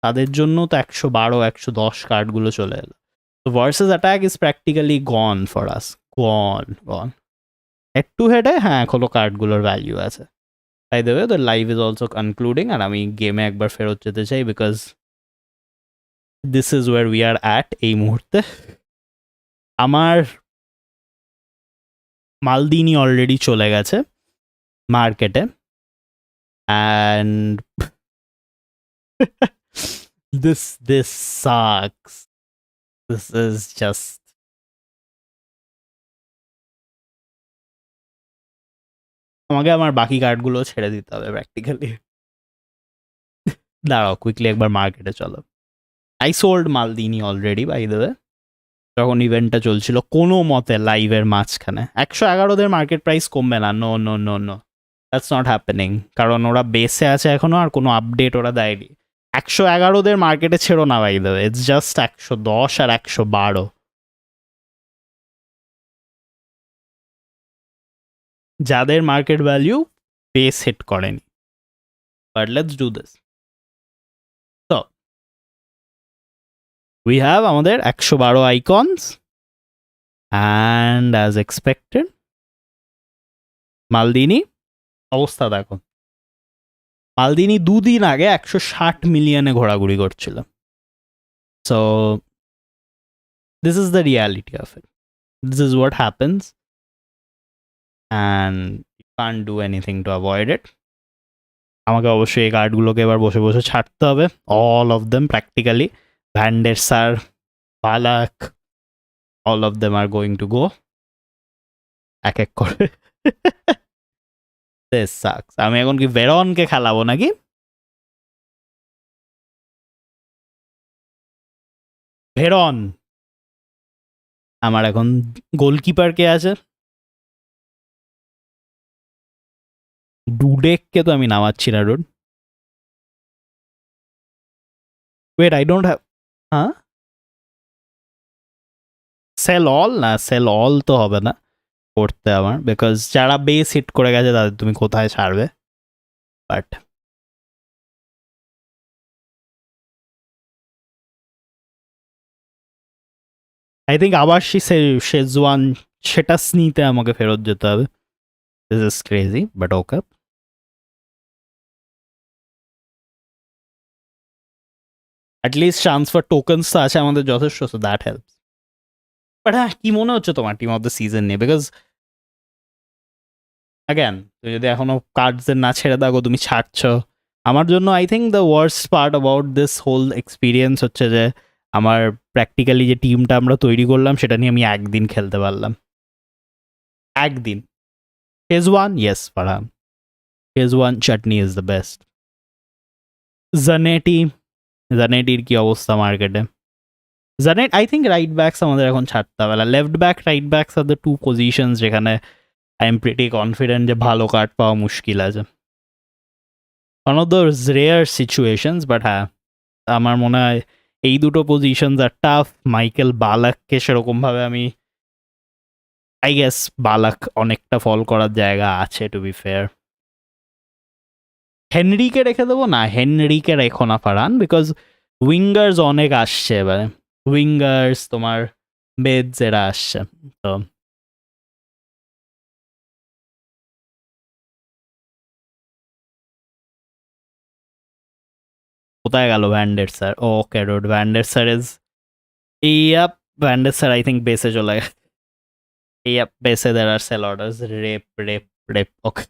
তাদের জন্য তো 112 110 কার্ডগুলো চলে এলো। তো versus attack is practically gone for us, gone. Head to হেডে হ্যাঁ এখনো কার্ডগুলোর ভ্যালিউ আছে। By the way the live is also concluding, আর আমি গেমে একবার ফেরত যেতে চাই because this is war we are at এই মুহূর্তে। আমার মালদিনি অলরেডি চলে গেছে মার্কেটে and this sucks. This is just আমাকে আমার বাকি কার্ডগুলো ছেড়ে দিতে হবে প্র্যাকটিক্যালি। দাঁড়াও কুইকলি একবার মার্কেটে চলো। I sold Maldini already by the way, যখন ইভেন্টটা চলছিল কোনো মতে লাইভের মাঝখানে। 111দের মার্কেট প্রাইস কমবে না, no no no no, that's not happening. কারণ ওরা বেসে আছে এখনো আর কোনো আপডেট ওরা দেয়নি। 111দের মার্কেটে ছেড়ো না by the way, it's just 110 আর 112 যাদের মার্কেট ভ্যালু বেস হিট করেনি। But let's do this. তো উই হ্যাভ আমাদের 112 icons and as expected Maldini অবস্থা দেখো। মালদিনি 2 দিন আগে 160 মিলিয়নে ঘোরাঘুরি করছিল, So this is the reality of it. This is what happens, and you can't do anything to avoid it. আমাকে অবশ্যই এই কার্ডগুলোকে এবার বসে বসে ছাড়তে হবে, all of them practically. Van der Sar, Balak, all of them are going to go এক এক করে। This sucks. আমি এখন কি ভেরনকে খেলাবো নাকি? ভেরন আমার এখন গোলকিপার কে আছে? ডুডেককে তো আমি নামাচ্ছি না dude. Wait, I don't have, হ্যাঁ সেল অল না, সেল অল তো হবে না করতে আমার, বিকজ যারা বেস হিট করে গেছে তাদের তুমি কোথায় ছাড়বে। বাট আই থিঙ্ক আবার শেজওয়ান সেটা নিতে আমাকে ফেরত যেতে হবে। This is crazy, but okay. At least transfer tokens তো আছে আমাদের যথেষ্ট, সো দ্যাট হেল্পস। বাট হ্যাঁ, কি মনে হচ্ছে তোমার টিম অফ দ্য সিজন নিয়ে? বিকজ অ্যাগেন তুমি যদি এখনো কার্ডসের না ছেড়ে থাকো, তুমি ছাড়ছ। আমার জন্য I think the worst part about this whole experience হচ্ছে যে আমার প্র্যাকটিক্যালি যে টিমটা আমরা তৈরি করলাম সেটা নিয়ে আমি একদিন খেলতে পারলাম। একদিন। Phase one, yes Farhan, phase one chutney is the best. জানেটির কি অবস্থা মার্কেটে? Zanetti I think right backs আমাদের এখন ছাড়তে হবে। Left back, right backs are the two positions যেখানে আই এম প্রিটি কনফিডেন্ট যে ভালো কার্ড পাওয়া মুশকিল আছে। One of those rare situations, but হ্যাঁ আমার মনে হয় এই দুটো পজিশনস আর টাফ। মাইকেল বালাককে সেরকমভাবে আমি আই গেস বালাক অনেকটা ফল করার জায়গা আছে, টু বি ফেয়ার। হেনরিকে রেখে দেবো না, হেনরিকে রেখো না ফারহান, বিকজ উইঙ্গার্স অনেক আসছে এবারে। উইঙ্গার্স তোমার বেডস এরা আসছে, তো কোথায় গেল van der Sar? Okay road van der Sar is yup, van der Sar I think বেসে চলে গেছে। ইয়াপ, বেসে দের আর সেল অর্ডার্স, রেপ ওকে।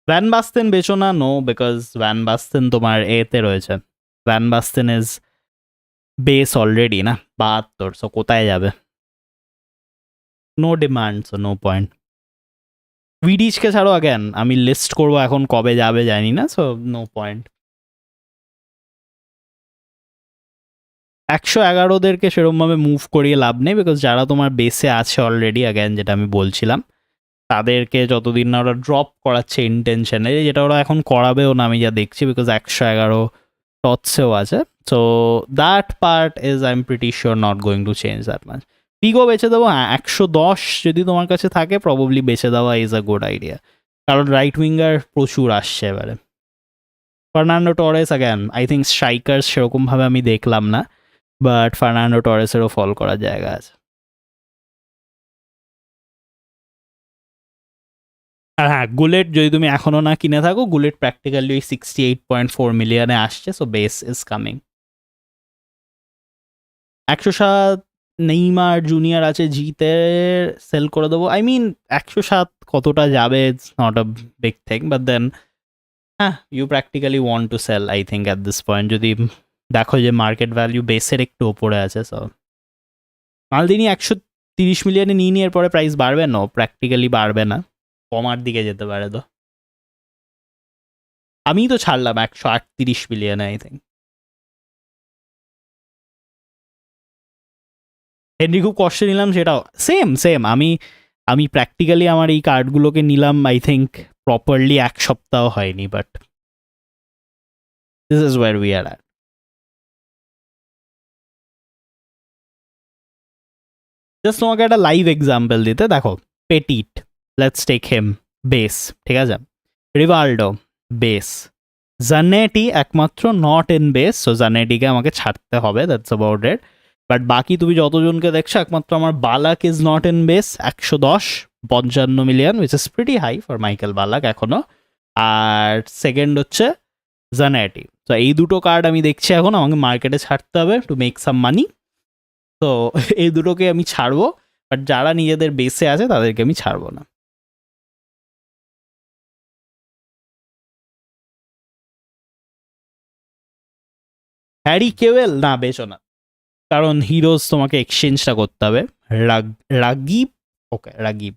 ভ্যান বাস্তেন বেচো না, নো, বিকজ ভ্যান বাস্তেন তোমার এতে রয়েছে। Van Basten is base already না 72, সো কোথায় যাবে? No demand, so no point. ভিডিচকে ছাড়ো, অ্যাগেন আমি লিস্ট করবো এখন কবে যাবে জানি না, সো নো পয়েন্ট। 111দেরকে সেরকমভাবে মুভ করিয়ে লাভ নেই, বিকজ যারা তোমার বেসে আছে অলরেডি, অ্যাগেন যেটা আমি বলছিলাম, তাদেরকে যতদিন না ওরা ড্রপ করাচ্ছে ইন্টেনশনে, যেটা ওরা এখন করাবেও না আমি যা দেখছি, বিকজ 111 টটসেও আছে। So that part is I am pretty sure not going to change that much. Figo বেছে দেবো, 110 যদি তোমার কাছে থাকে প্রবাবলি বেছে দেওয়া ইজ আ গুড আইডিয়া, কারণ রাইট উইঙ্গার প্রচুর আসছে এবারে। Fernando Torres, again I think strikers সেরকমভাবে আমি দেখলাম না, বাট ফার্নান্ডো টরেসেরও ফল করার জায়গা আছে। আর হ্যাঁ, গুলেট যদি তুমি এখনো না কিনে থাকো, গুলেট প্র্যাকটিক্যালি ওই 68.4 মিলিয়নে আসছে, so base is coming. 107 Neymar junior আছে, জিতে সেল করে দেবো। আই মিন 107 কতটা যাবে, it's not a big thing, but then হ্যাঁ you practically want to sell I think at this point, যদি দেখো যে মার্কেট ভ্যালু বেসের একটু ওপরে আছে। সো মালদিনি 130 মিলিয়নে নিয়ে নিয়ে এরপরে প্রাইস বাড়বে না, প্র্যাকটিক্যালি বাড়বে না, কমার দিকে যেতে পারে। তো আমি তো ছাড়লাম 138 মিলিয়নে আই থিঙ্ক। হেনরি খুব কষ্টে নিলাম, সেটাও সেম আমি প্র্যাকটিক্যালি আমার এই কার্ডগুলোকে নিলাম আই থিঙ্ক প্রপারলি 1 সপ্তাহ হয়নি, but this is where we are at. Just তোমাকে একটা লাইভ এক্সাম্পল দিতে, দেখো Petit, let's take him, base, ঠিক আছে, রিভাল্ডো বেস, জানেটি একমাত্র নট ইন বেস, সো জানেটিকে আমাকে ছাড়তে হবে, দ্যাটস অ্যাবাউট ইট। বাট বাকি তুমি যতজনকে দেখছো, একমাত্র আমার Ballack is not in base, 110 55 million, which is pretty high for Michael Ballack এখনো। আর সেকেন্ড হচ্ছে জানাটি। তো এই দুটো কার্ড আমি দেখছি এখন আমাকে মার্কেটে ছাড়তে হবে টু মেক সাম মানি। তো এই দুটোকে আমি ছাড়বো, বাট যারা নিজেদের বেসে আছে তাদেরকে আমি ছাড়বো না। হ্যারি কেওয়েল না, বেচো না, কারণ হিরোজ তোমাকে এক্সচেঞ্জটা করতে হবে। রাগিব, ওকে রাগিব।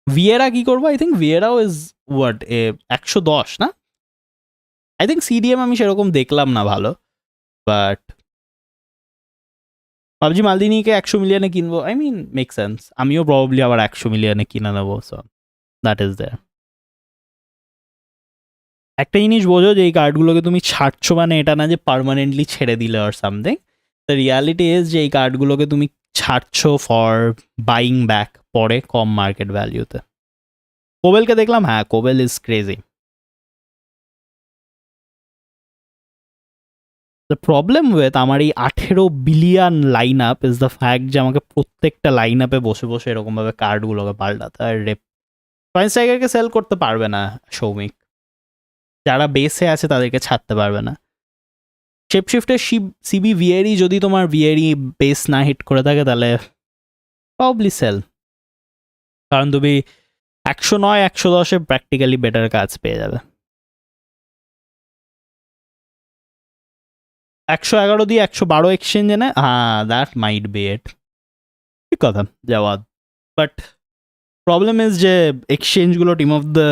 ভিয়েরা কি করবো? আই থিঙ্ক ভিয়েরাও ইজ ওয়াট 110 না? আই থিঙ্ক সিডিএম আমি সেরকম দেখলাম না ভালো, বাট পাবজি মালদিনিকে 100 মিলিয়নে কিনবো, আই মিন মেক সেন্স। আমিও প্রবাবলি আবার 100 মিলিয়নে কিনে নেবো, সো দ্যাট ইজ দেয়ার। একটা জিনিস বোঝো যে এই কার্ডগুলোকে তুমি ছাড়ছো মানে এটা না যে পার্মানেন্টলি ছেড়ে দিলে আর সামথিং। দ্য রিয়ালিটি ইজ যে এই কার্ডগুলোকে তুমি ছাড়ছো ফর বাইং ব্যাক পরে কম মার্কেট ভ্যালিউতে। কোবেলকে দেখলাম, হ্যাঁ Kobel is crazy. The problem with আমার এই 18 billion line up is the fact যে আমাকে প্রত্যেকটা লাইন আপে বসে বসে এরকমভাবে কার্ডগুলোকে পাল্টাতে হয়। পয়েন্ট স্ট্রাইকারকে সেল করতে পারবে না সৌমিক, যারা বেসে আছে তাদেরকে ছাড়তে পারবে না। শেপ শিফটের সিবি ভিয়ারি যদি তোমার ভিয়ারি বেস না হিট করে থাকে তাহলে প্রবলি সেল, কারণ তুমি 109 110-এ প্র্যাকটিক্যালি বেটার কাজ পেয়ে যাবে। 111 দিয়ে 112 এক্সচেঞ্জে না, হ্যাঁ দ্যাট মাইট বি ইট, ঠিক কথা জওয়াদ। বাট প্রবলেম ইজ যে এক্সচেঞ্জগুলো টিম অফ দ্য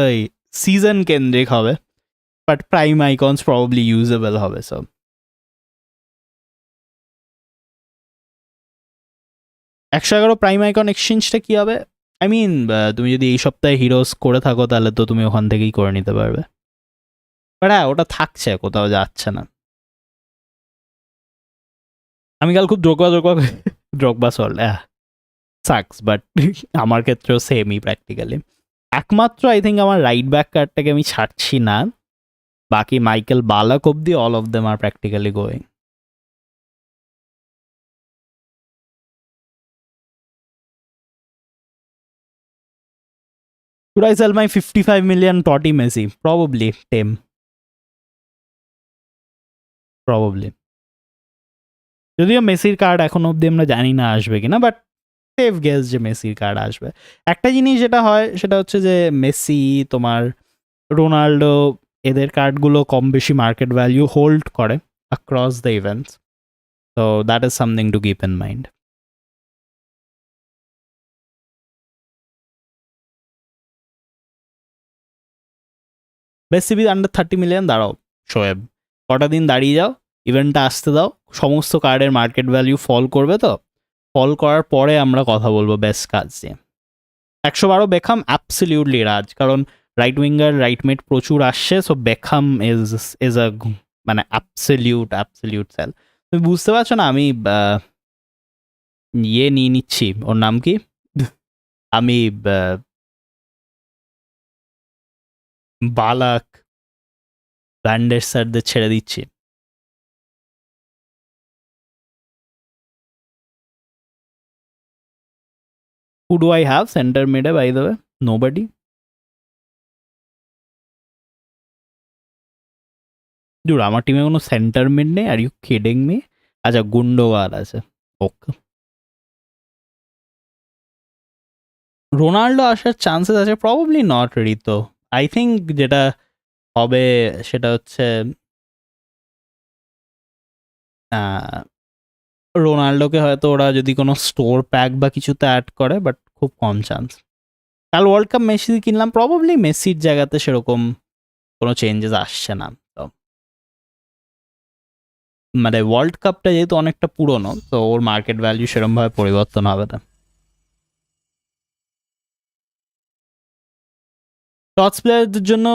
সিজন কেন্দ্রিক হবে, but prime icons probably usable হবে। সব 111 প্রাইম আইকন এক্সচেঞ্জটা কি হবে? আই মিন তুমি যদি এই সপ্তাহে হিরোস করে থাকো তাহলে তো তুমি ওখান থেকেই করে নিতে পারবে, বাট হ্যাঁ ওটা থাকছে, কোথাও যাচ্ছে না। আমি কাল খুব ড্রগবা সল্ট সাকস, বাট আমার ক্ষেত্রেও সেমই প্র্যাকটিক্যালি। একমাত্র আই থিঙ্ক আমার রাইট ব্যাক কার্ডটাকে আমি ছাড়ছি না, বাকি মাইকেল বালাক অব্দি all of them are practically going. Should I sell my 55 million Totti Messi? Probably, Tim. Probably. যদিও মেসির কার্ড এখন অব্দি আমরা জানি না আসবে কিনা, বাট সেফ গেস যে মেসির কার্ড আসবে। একটা জিনিস যেটা হয় সেটা হচ্ছে যে মেসি, তোমার রোনাল্ডো, এদের কার্ডগুলো কম বেশি মার্কেট ভ্যালু হোল্ড করে across the events, so that is something to keep in mind. Best CB under 30 million, দাঁড়াও শোয়েব, কটা দিন দাঁড়িয়ে যাও, ইভেন্টটা আসতে দাও, সমস্ত কার্ডের মার্কেট ভ্যালু ফল করবে, তো ফল করার পরে আমরা কথা বলবো বেস্ট কাজ নিয়ে। 112 বেখাম অ্যাবসলিউটলি রাজ, কারণ রাইট উইঙ্গার রাইট মিড প্রচুর আসছে, সো বেখাম ইজ আ মানে অ্যাবসলিউট সেল। তুমি বুঝতে পারছো না আমি ইয়ে নিয়ে নিচ্ছি, ওর নাম কি, আমি বালাক ব্যান্ডের স্যারদের ছেড়ে দিচ্ছি। Who do I have center mid by the way? Nobody. Dude, আমার টিমে কোনো সেন্টার মিড নেই, আর ইউ কিডিং মি? আচ্ছা গুন্ডোয়ার আছে, ওকে। রোনাল্ডো আসার চান্সেস আছে? প্রবাবলি নট রিতো। আই থিঙ্ক যেটা হবে সেটা হচ্ছে রোনাল্ডোকে হয়তো ওরা যদি কোনো স্টোর প্যাক বা কিছুতে অ্যাড করে, বাট খুব কম চান্স। কাল ওয়ার্ল্ড কাপ মেসি কিনলাম, প্রবাবলি মেসির জায়গাতে সেরকম কোনো চেঞ্জেস আসছে না। তো মানে ওয়ার্ল্ড কাপটা যেহেতু অনেকটা পুরনো, তো ওর মার্কেট ভ্যালু সেরকমভাবে পরিবর্তন হবে না। টটস প্লেয়ারদের জন্য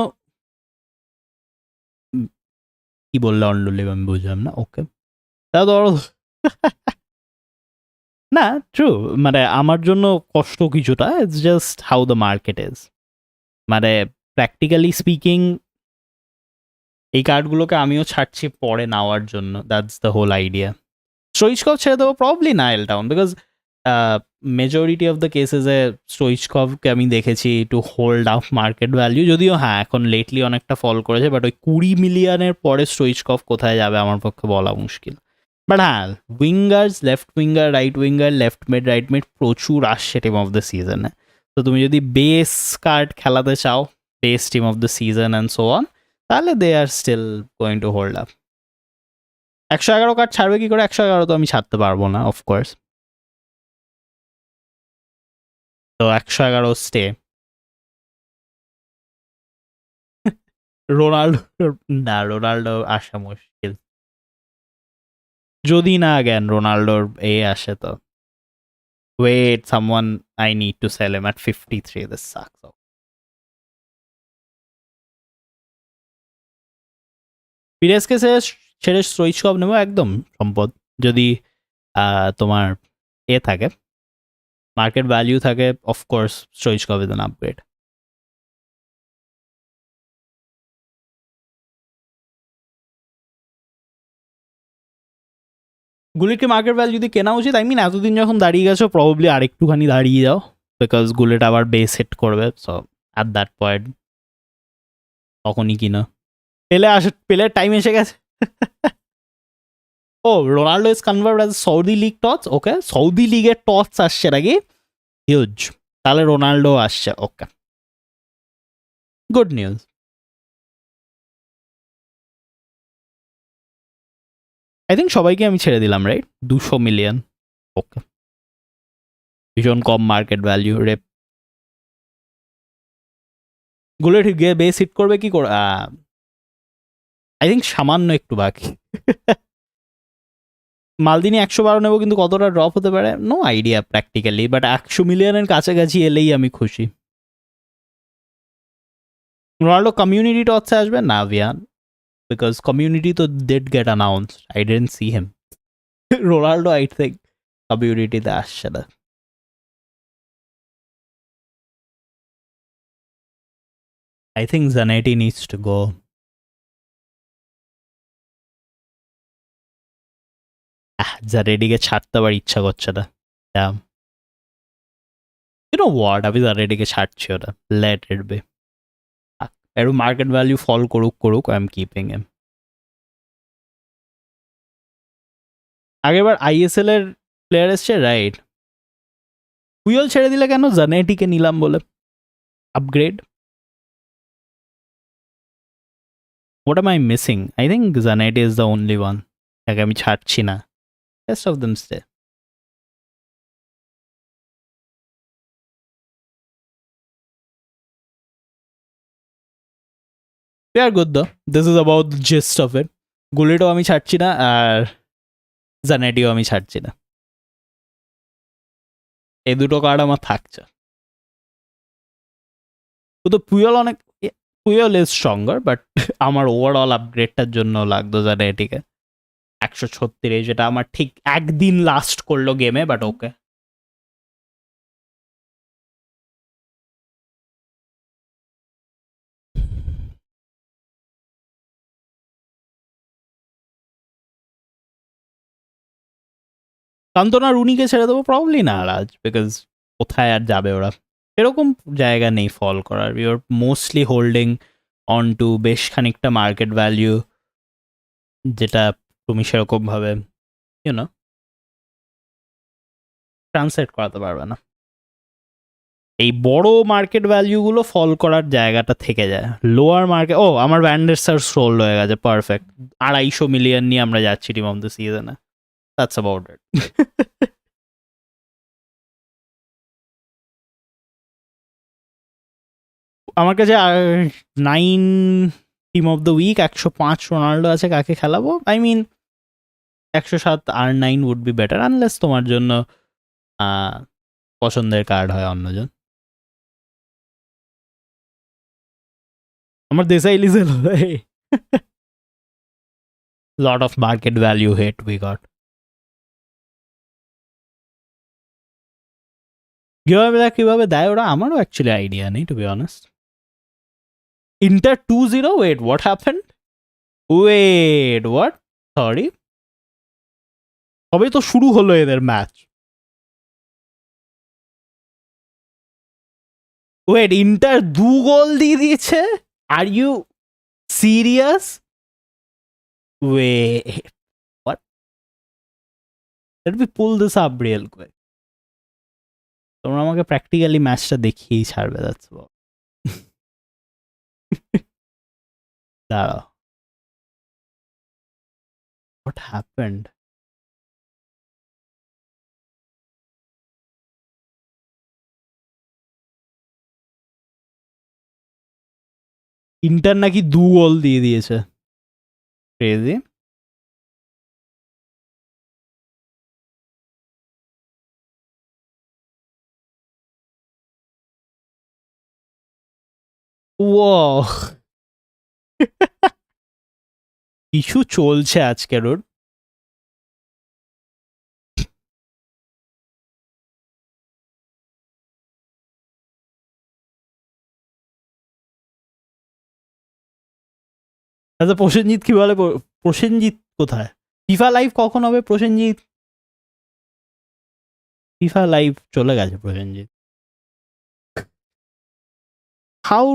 কি বললে অন্ডুলিভ আমি বুঝলাম না, ওকে তা ধরো না ট্রু, মানে আমার জন্য কষ্ট কিছুটা, it's just how the market is. মানে প্র্যাকটিক্যালি স্পিকিং এই কার্ডগুলোকে আমিও ছাড়ছি পরে নেওয়ার জন্য, that's the whole idea. Stoichkov ছেড়ে দেবো প্রবলি না এল টাউন, বিকজ মেজরিটি অফ দ্য কেসেসে স্টোইচকভকে আমি দেখেছি to hold up market value, যদিও হ্যাঁ এখন লেটলি অনেকটা ফল করেছে, বাট ওই 20 মিলিয়নের পরে স্টোইচকভ কোথায় যাবে আমার পক্ষে বলা মুশকিল। বাট হ্যাঁ, উইঙ্গার্স, left winger, right winger, left mid, right mid প্রচুর আসছে টিম অফ দ্য সিজনে। তো তুমি যদি বেস কার্ড খেলাতে চাও, base team of the season and so on, তাহলে they are still going to hold up. 111 card ছাড়বে কি করে? 111 তো আমি ছাড়তে পারবো না অফকোর্স, তো 111 স্টে। রোনাল্ডো, না রোনাল্ডো আসা মুশকিল, যদি না জ্ঞান রোনাল্ডোর এ আসে তো। Wait, someone, I need to sell him at 53, this sucks. পিরেসকে ছেড়ে স্টোইচকভ নেবো একদম সম্পদ, যদি তোমার এ থাকে, মার্কেট ভ্যালিউ থাকে, of course Stoichkov is an upgrade. গুলিকে মার্কেট ভ্যালু যদি কেনা উচিত, আই মিন এতদিন যখন দাঁড়িয়ে গেছো প্রবাবলি আরেকটুখানি দাঁড়িয়ে যাও, বিকজ গুলেট আবার বেস হিট করবে, সো অ্যাট দ্যাট পয়েন্ট তখনই কিনা। পেলের টাইম এসে গেছে। Oh, Ronaldo is convert as Saudi league টচ, ওকে, সৌদি লিগের টচ আসছে নাকি? হিউজ, তাহলে রোনাল্ডো আসছে, okay, good news. I think সবাইকে আমি ছেড়ে দিলাম, রাইট? 200 মিলিয়ন, ওকে, ভীষণ কম মার্কেট ভ্যালিউ। রেপ গুলো ঠিক গিয়ে বেস হিট করবে কি করে? আই থিঙ্ক সামান্য একটু বাকি। মালদিনি 112 নেবো, কিন্তু কতটা ড্রপ হতে পারে নো আইডিয়া প্র্যাকটিক্যালি, বাট 100 মিলিয়নের কাছাকাছি এলেই আমি খুশি। রোনাল্ডো কমিউনিটি টচে আসবে না ভিয়ান, বিকজ কমিউনিটি তো did get announce, I didn't see him. Ronaldo I think কমিউনিটিতে আসছে না। I think Zanetti needs to go. জারেডিকে ছাড়তে আবার ইচ্ছা করছে না। You know what? আমি জারেডিকে ছাড়ছি ওটা, let it be. একটু মার্কেট ভ্যালু ফল করুক, আই এম কিপিং হিম। আগেরবার আইএসএল এর প্লেয়ার এসছে, রাইট? পুয়ল ছেড়ে দিলে কেন? জানেটিকে নিলাম বলে upgrade. What am I missing? I think Zanetti is the only one. যাকে আমি ছাড়ছি না। Rest of them stay. We are good though. This is about the gist of it. গুলিটো আমি ছাড়ছি না, আর জানেটিও আমি ছাড়ছি না। এই দুটো কার্ড আমার থাকছে। তো পুয়ল ইজ স্ট্রঙ্গার, বাট আমার ওভারঅল আপগ্রেডটার জন্য লাগতো জানেটিকে 136, যেটা আমার ঠিক একদিন লাস্ট করলো গেমে, বাট ওকে। কান্তনা রুনিকে ছেড়ে দেবো প্রবলি না রাজ, বিকজ কোথায় আর যাবে ওরা, এরকম জায়গা নেই ফল করার। Your mostly holding on to বেশ খানিকটা মার্কেট ভ্যালিউ, যেটা তুমি সেরকমভাবে ইউনো ট্রান্সলেট করাতে পারবে না। এই বড় মার্কেট ভ্যালিউগুলো ফল করার জায়গাটা থেকে যায়। লোয়ার মার্কেট, ও আমার ভ্যান্ডারসার সোল হয়ে গেছে, পারফেক্ট। 250 মিলিয়ন নিয়ে আমরা যাচ্ছি টিম অফ দ্য সিজনে, দ্যাটস অ্যাবাউট ইট। আমার কাছে 9 team of the week, 105 Ronaldo আছে, কাকে খেলাবো? I mean 107 R9 would be better, unless তোমার জন্য পছন্দের কার্ড হয় অন্যজন। আমার দেশাই লিজেল লট অফ মার্কেট ভ্যালিউ হেট উই গট। কিভাবে দেয় ওরা আমারও অ্যাকচুয়ালি আইডিয়া নেই, to be honest. Inter 2-0, wait what happened? Wait what? Sorry, তবে তো শুরু হলো এদের ম্যাচ। ওয়েট ইন্টার 2 গোল দিয়ে দিয়েছে, are you serious? Wait, what? Let me pull this up real quick. তোমরা আমাকে প্র্যাকটিক্যালি ম্যাচটা দেখিয়েই ছাড়বে, that's all. দাঁড়াও, what happened? ইন্টার নাকি 2 গোল দিয়ে দিয়েছে, ক্রেজি। Wow. কিছু চলছে আজকে রোড। আচ্ছা প্রসেনজিৎ কি বলে? প্রসেনজিৎ কোথায়? ফিফা লাইভ কখন হবে প্রসেনজিৎ? ফিফা লাইভ চলে গেছে প্রসেনজিৎ। হাউ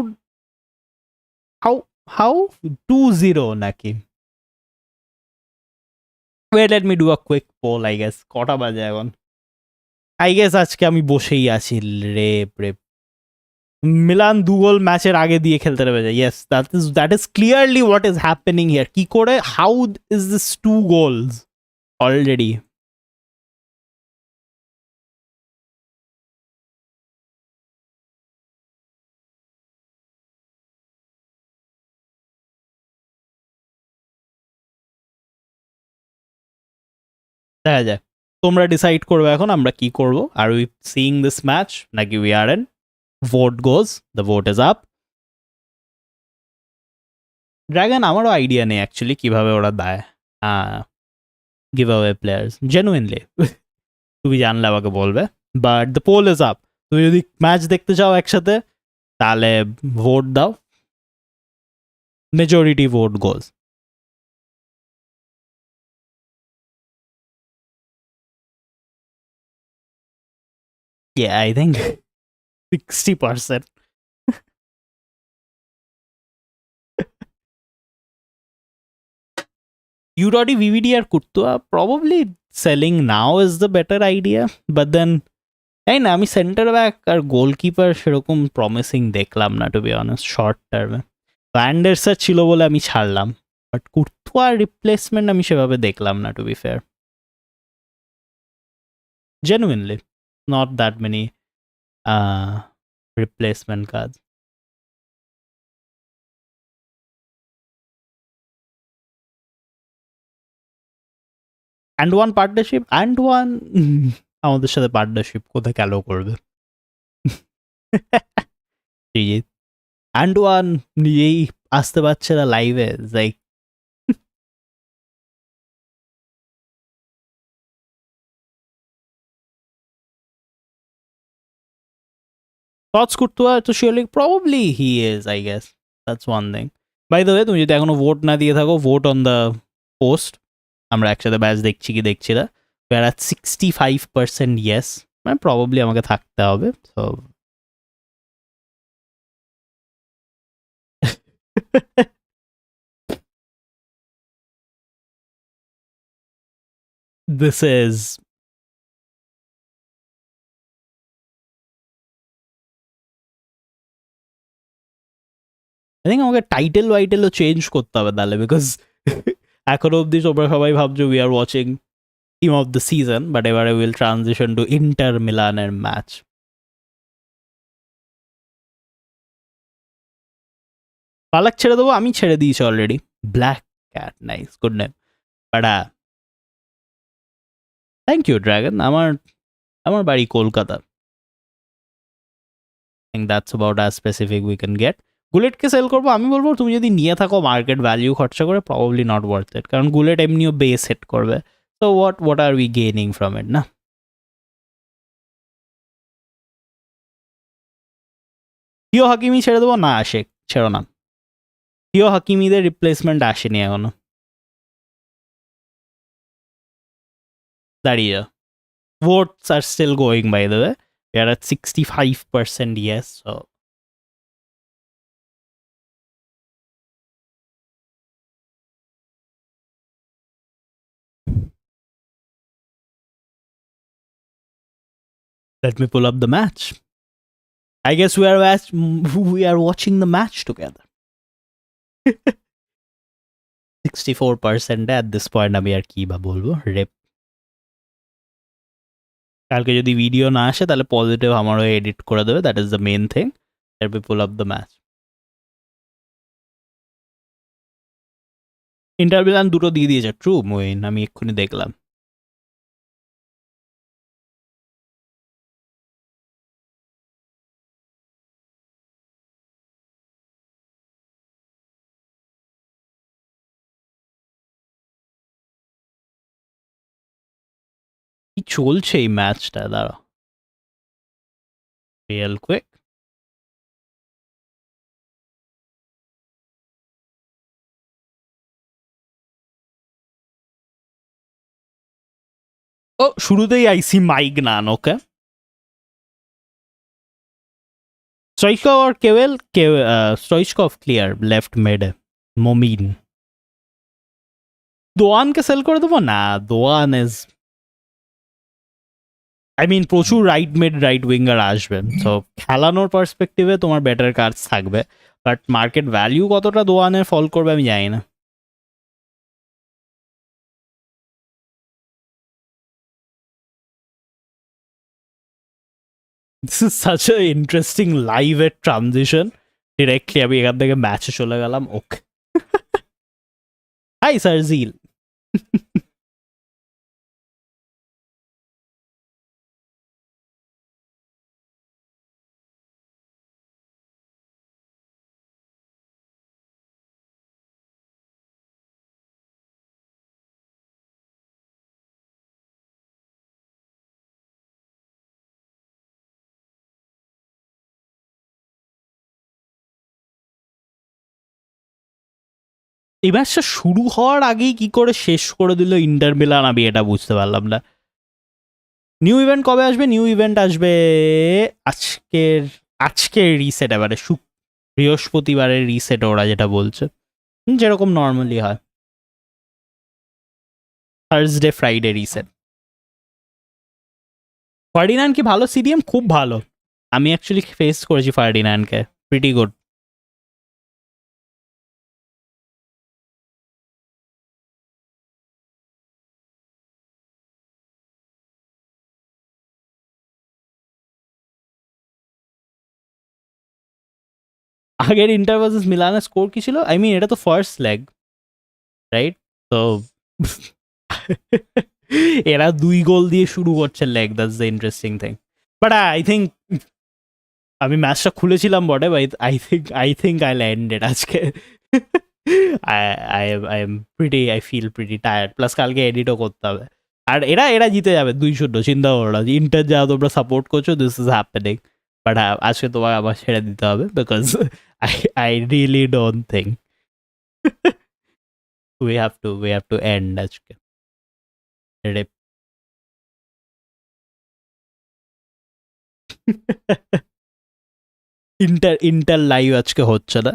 হাউ হাউ 2-0 নাকি? Wait let me do a quick poll, I guess. কটা বাজে এখন? আই গেস আজকে আমি বসেই আছি রে রে। মিলান 2 গোল ম্যাচের আগে দিয়ে খেলতে নেমে যায়। Yes, that is clearly what is happening here. কি করে, how is this 2 goals already? দেখা যায়, তোমরা ডিসাইড করবে এখন আমরা কি করব। আর উই সিইং দিস ম্যাচ নাকি we are N? Vote goes, the vote is up. Dragon, আমারও আইডিয়া নেই অ্যাকচুয়ালি কিভাবে ওরা দেয় গিভ অ্যাওয়ে প্লেয়ার্স, জেনুইনলি। তুমি জানলে আমাকে বলবে, but the poll is up. তুমি যদি ম্যাচ দেখতে চাও একসাথে তাহলে ভোট দাও, majority vote goes. Yeah, I think 60%. UDOT VVDR Kurtua, probably selling now is the better idea, but then তাই না, আমি সেন্টার ব্যাক আর গোলকিপার সেরকম প্রমিসিং দেখলাম না টু বি অনেস্ট শর্ট টার্মে। ভ্যান্ডার্সার ছিল বলে আমি ছাড়লাম, বাট কুর্তুয়ার রিপ্লেসমেন্ট আমি সেভাবে দেখলাম না to be fair. Genuinely not that many replacement cards. And one partnership and one আমাদের সাথে পার্টনারশিপ কোথায় ক্যালো করবে? and one নিজেই আসতে পারছে না লাইভে, লাইক Tots Courtois তো surely probably he is, I guess. That's one thing. By the way, তুমি যদি এখনো ভোট না দিয়ে থাকো, ভোট অন দ্য পোস্ট। আমরা একসাথে ব্যাচ দেখছি কি দেখছি না। We are at 65% yes. মানে প্রবাবলি আমাকে থাকতে হবে। So this is I think আমাকে টাইটেল ওয়াইটেলও চেঞ্জ করতে হবে তাহলে, বিকজ এখনো অবধি তোমরা সবাই ভাবছো we are watching team of the season, but এবারে উইল ট্রানজিশন টু ইন্টার মিলানের ম্যাচ। পালাক ছেড়ে দেবো, আমি ছেড়ে দিয়েছি already. Black cat, nice, good name. But thank you dragon. আমার বাড়ি Kolkata. I think that's about as specific we can get. গুলেটকে sell করবো, আমি বলবো তুমি যদি নিয়ে থাকো মার্কেট ভ্যালিউ খরচা করে, প্রবাবলি নট ওয়ার্থ ইট, কারণ গুলেট এমনিও বেস হিট করবে। তো what are we gaining from it, না? থিও হাকিমি ছেড়ে দেবো না, আসে ছেড়ো না। থিও হাকিমিদের রিপ্লেসমেন্ট আসেনি এখনো। দাঁড়িয়ে votes are still going, by the way. We are at 65% yes, so Let me pull up the match. I guess we are watching the match together. 64% at this point আমি আর কি বা বলবো rape কালকে যদি video না আসে তাহলে positive আমারও এডিট করে দেবে that is the main thing let me pull up the match inter Milan দুটো দিয়ে দিয়েছে ট্রু মোইন আমি এক্ষুনি দেখলাম কি চলছে এই ম্যাচটা দাঁড়া রিয়েল কুইক ও শুরুতেই আইসি মাইক নান okay Stoichkov or Kevel? Stoichkov clear left mid Momin দোয়ানকে সেল করে দেবো না দোয়ান ইজ আই মিন প্রচুর রাইট মিড রাইট উইঙ্গার আসবে সো খেলানোর পার্সপেক্টিভে তোমার বেটার কার্ডস থাকবে বাট মার্কেট ভ্যালিউ কতটা দোয়ানের ফল করবে আমি জানি না This is such an interesting live at transition. Directly আমি এখান থেকে ম্যাচে চলে গেলাম ওকে হাই সারজিল এই ম্যাচটা শুরু হওয়ার আগেই কি করে শেষ করে দিল ইন্টার মিলান আমি এটা বুঝতে পারলাম না নিউ ইভেন্ট কবে আসবে নিউ ইভেন্ট আসবে আজকের রিসেট এবারে বৃহস্পতিবারের রিসেট ওরা যেটা বলছে যেরকম নর্মালি হয় থার্সডে ফ্রাইডে রিসেট ফার্ডিনান্ড কি ভালো সিডিএম খুব ভালো আমি অ্যাকচুয়ালি ফেস করেছি ফার্ডিনান্ডকে প্রিটি গুড আগের ইন্টার ভার্সেস মিলানের স্কোর কি ছিল আই মিন এটা তো ফার্স্ট লেগ রাইট তো এরা 2 গোল দিয়ে শুরু করছে লেগ that's the interesting thing but I think আমি ম্যাচটা খুলেছিলাম বটে আই থিঙ্ক আই ল্যান্ডেড আজকে I feel pretty tired plus কালকে এডিটও করতে হবে আর এরা জিতে যাবে 2-0 চিন্তা করো না ইন্টার যা তোমরা সাপোর্ট করছো দিস ইজ হ্যাপেনিং বাট আজকে তোমাকে আবার ছেড়ে দিতে হবে because I really don't think we have to end আজকে রেপ ইন্টার লাইভ আজকে হচ্ছে না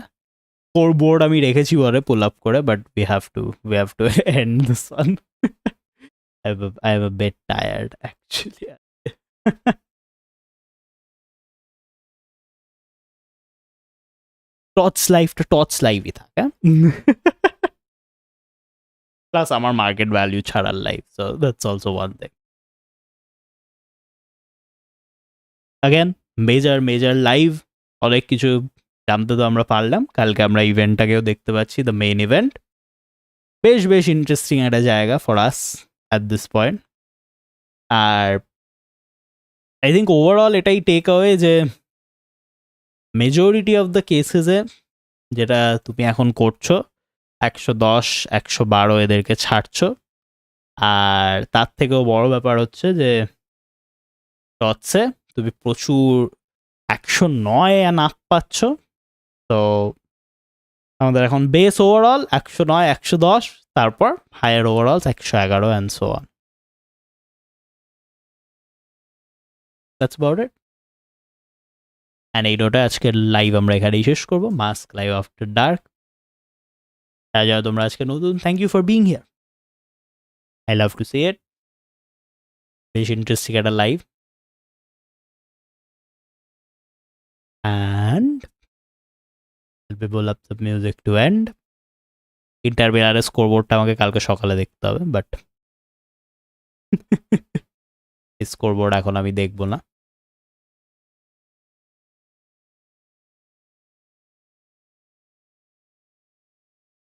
স্কোর বোর্ড আমি রেখেছি পরে পুল আপ করে but we have to end this one I am a bit tired actually টটস লাইভই থাকে প্লাস আমার মার্কেট ভ্যালু ছাড়ার live so that's also one thing again major live অনেক কিছু জানতে তো আমরা পারলাম কালকে আমরা ইভেন্টটাকেও দেখতে পাচ্ছি দ্য মেইন ইভেন্ট বেশ ইন্টারেস্টিং একটা জায়গা for us at this point আর আই থিঙ্ক ওভারঅল এটাই টেক অ্যাওয়ে যে মেজরিটি অফ দ্য কেসেসে যেটা তুমি এখন করছো 110 112 এদেরকে ছাড়ছো আর তার থেকেও বড় ব্যাপার হচ্ছে যে টটসে তুমি প্রচুর 109 আপ পাচ্ছ তো আমাদের এখন বেস ওভারঅল 109 110 তারপর higher overall 111 and so on that's about it and এই নোটে আজকের লাইভ আমরা এখানেই শেষ করবো মাস্ক লাইভ আফটার ডার্ক যারা তোমরা আজকে নতুন thank you for being here I love to see it বেশ ইন্টারেস্টিং একটা live and let me pull up the music to end. ইন্টারমিনারের স্কোরবোর্ডটা আমাকে কালকে সকালে দেখতে হবে, বাট স্কোরবোর্ড এখন আমি দেখবো না।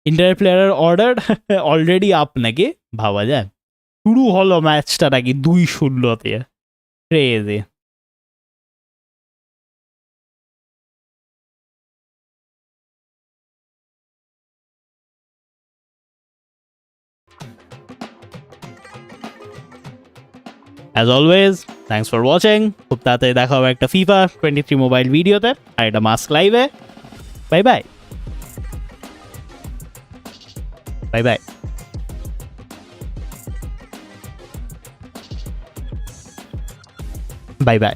ইন্টার প্লেয়ারের অর্ডার অলরেডি আপ নাকি ভাবা যায়। শুরু হলো ম্যাচটা নাকি 2-0-তে, crazy. As always, thanks for watching. খুব তাড়াতাড়ি দেখা হবে একটা FIFA 23 মোবাইল ভিডিওতে আর এটা মাস্ক লাইভে। Bye bye bye bye. Bye bye.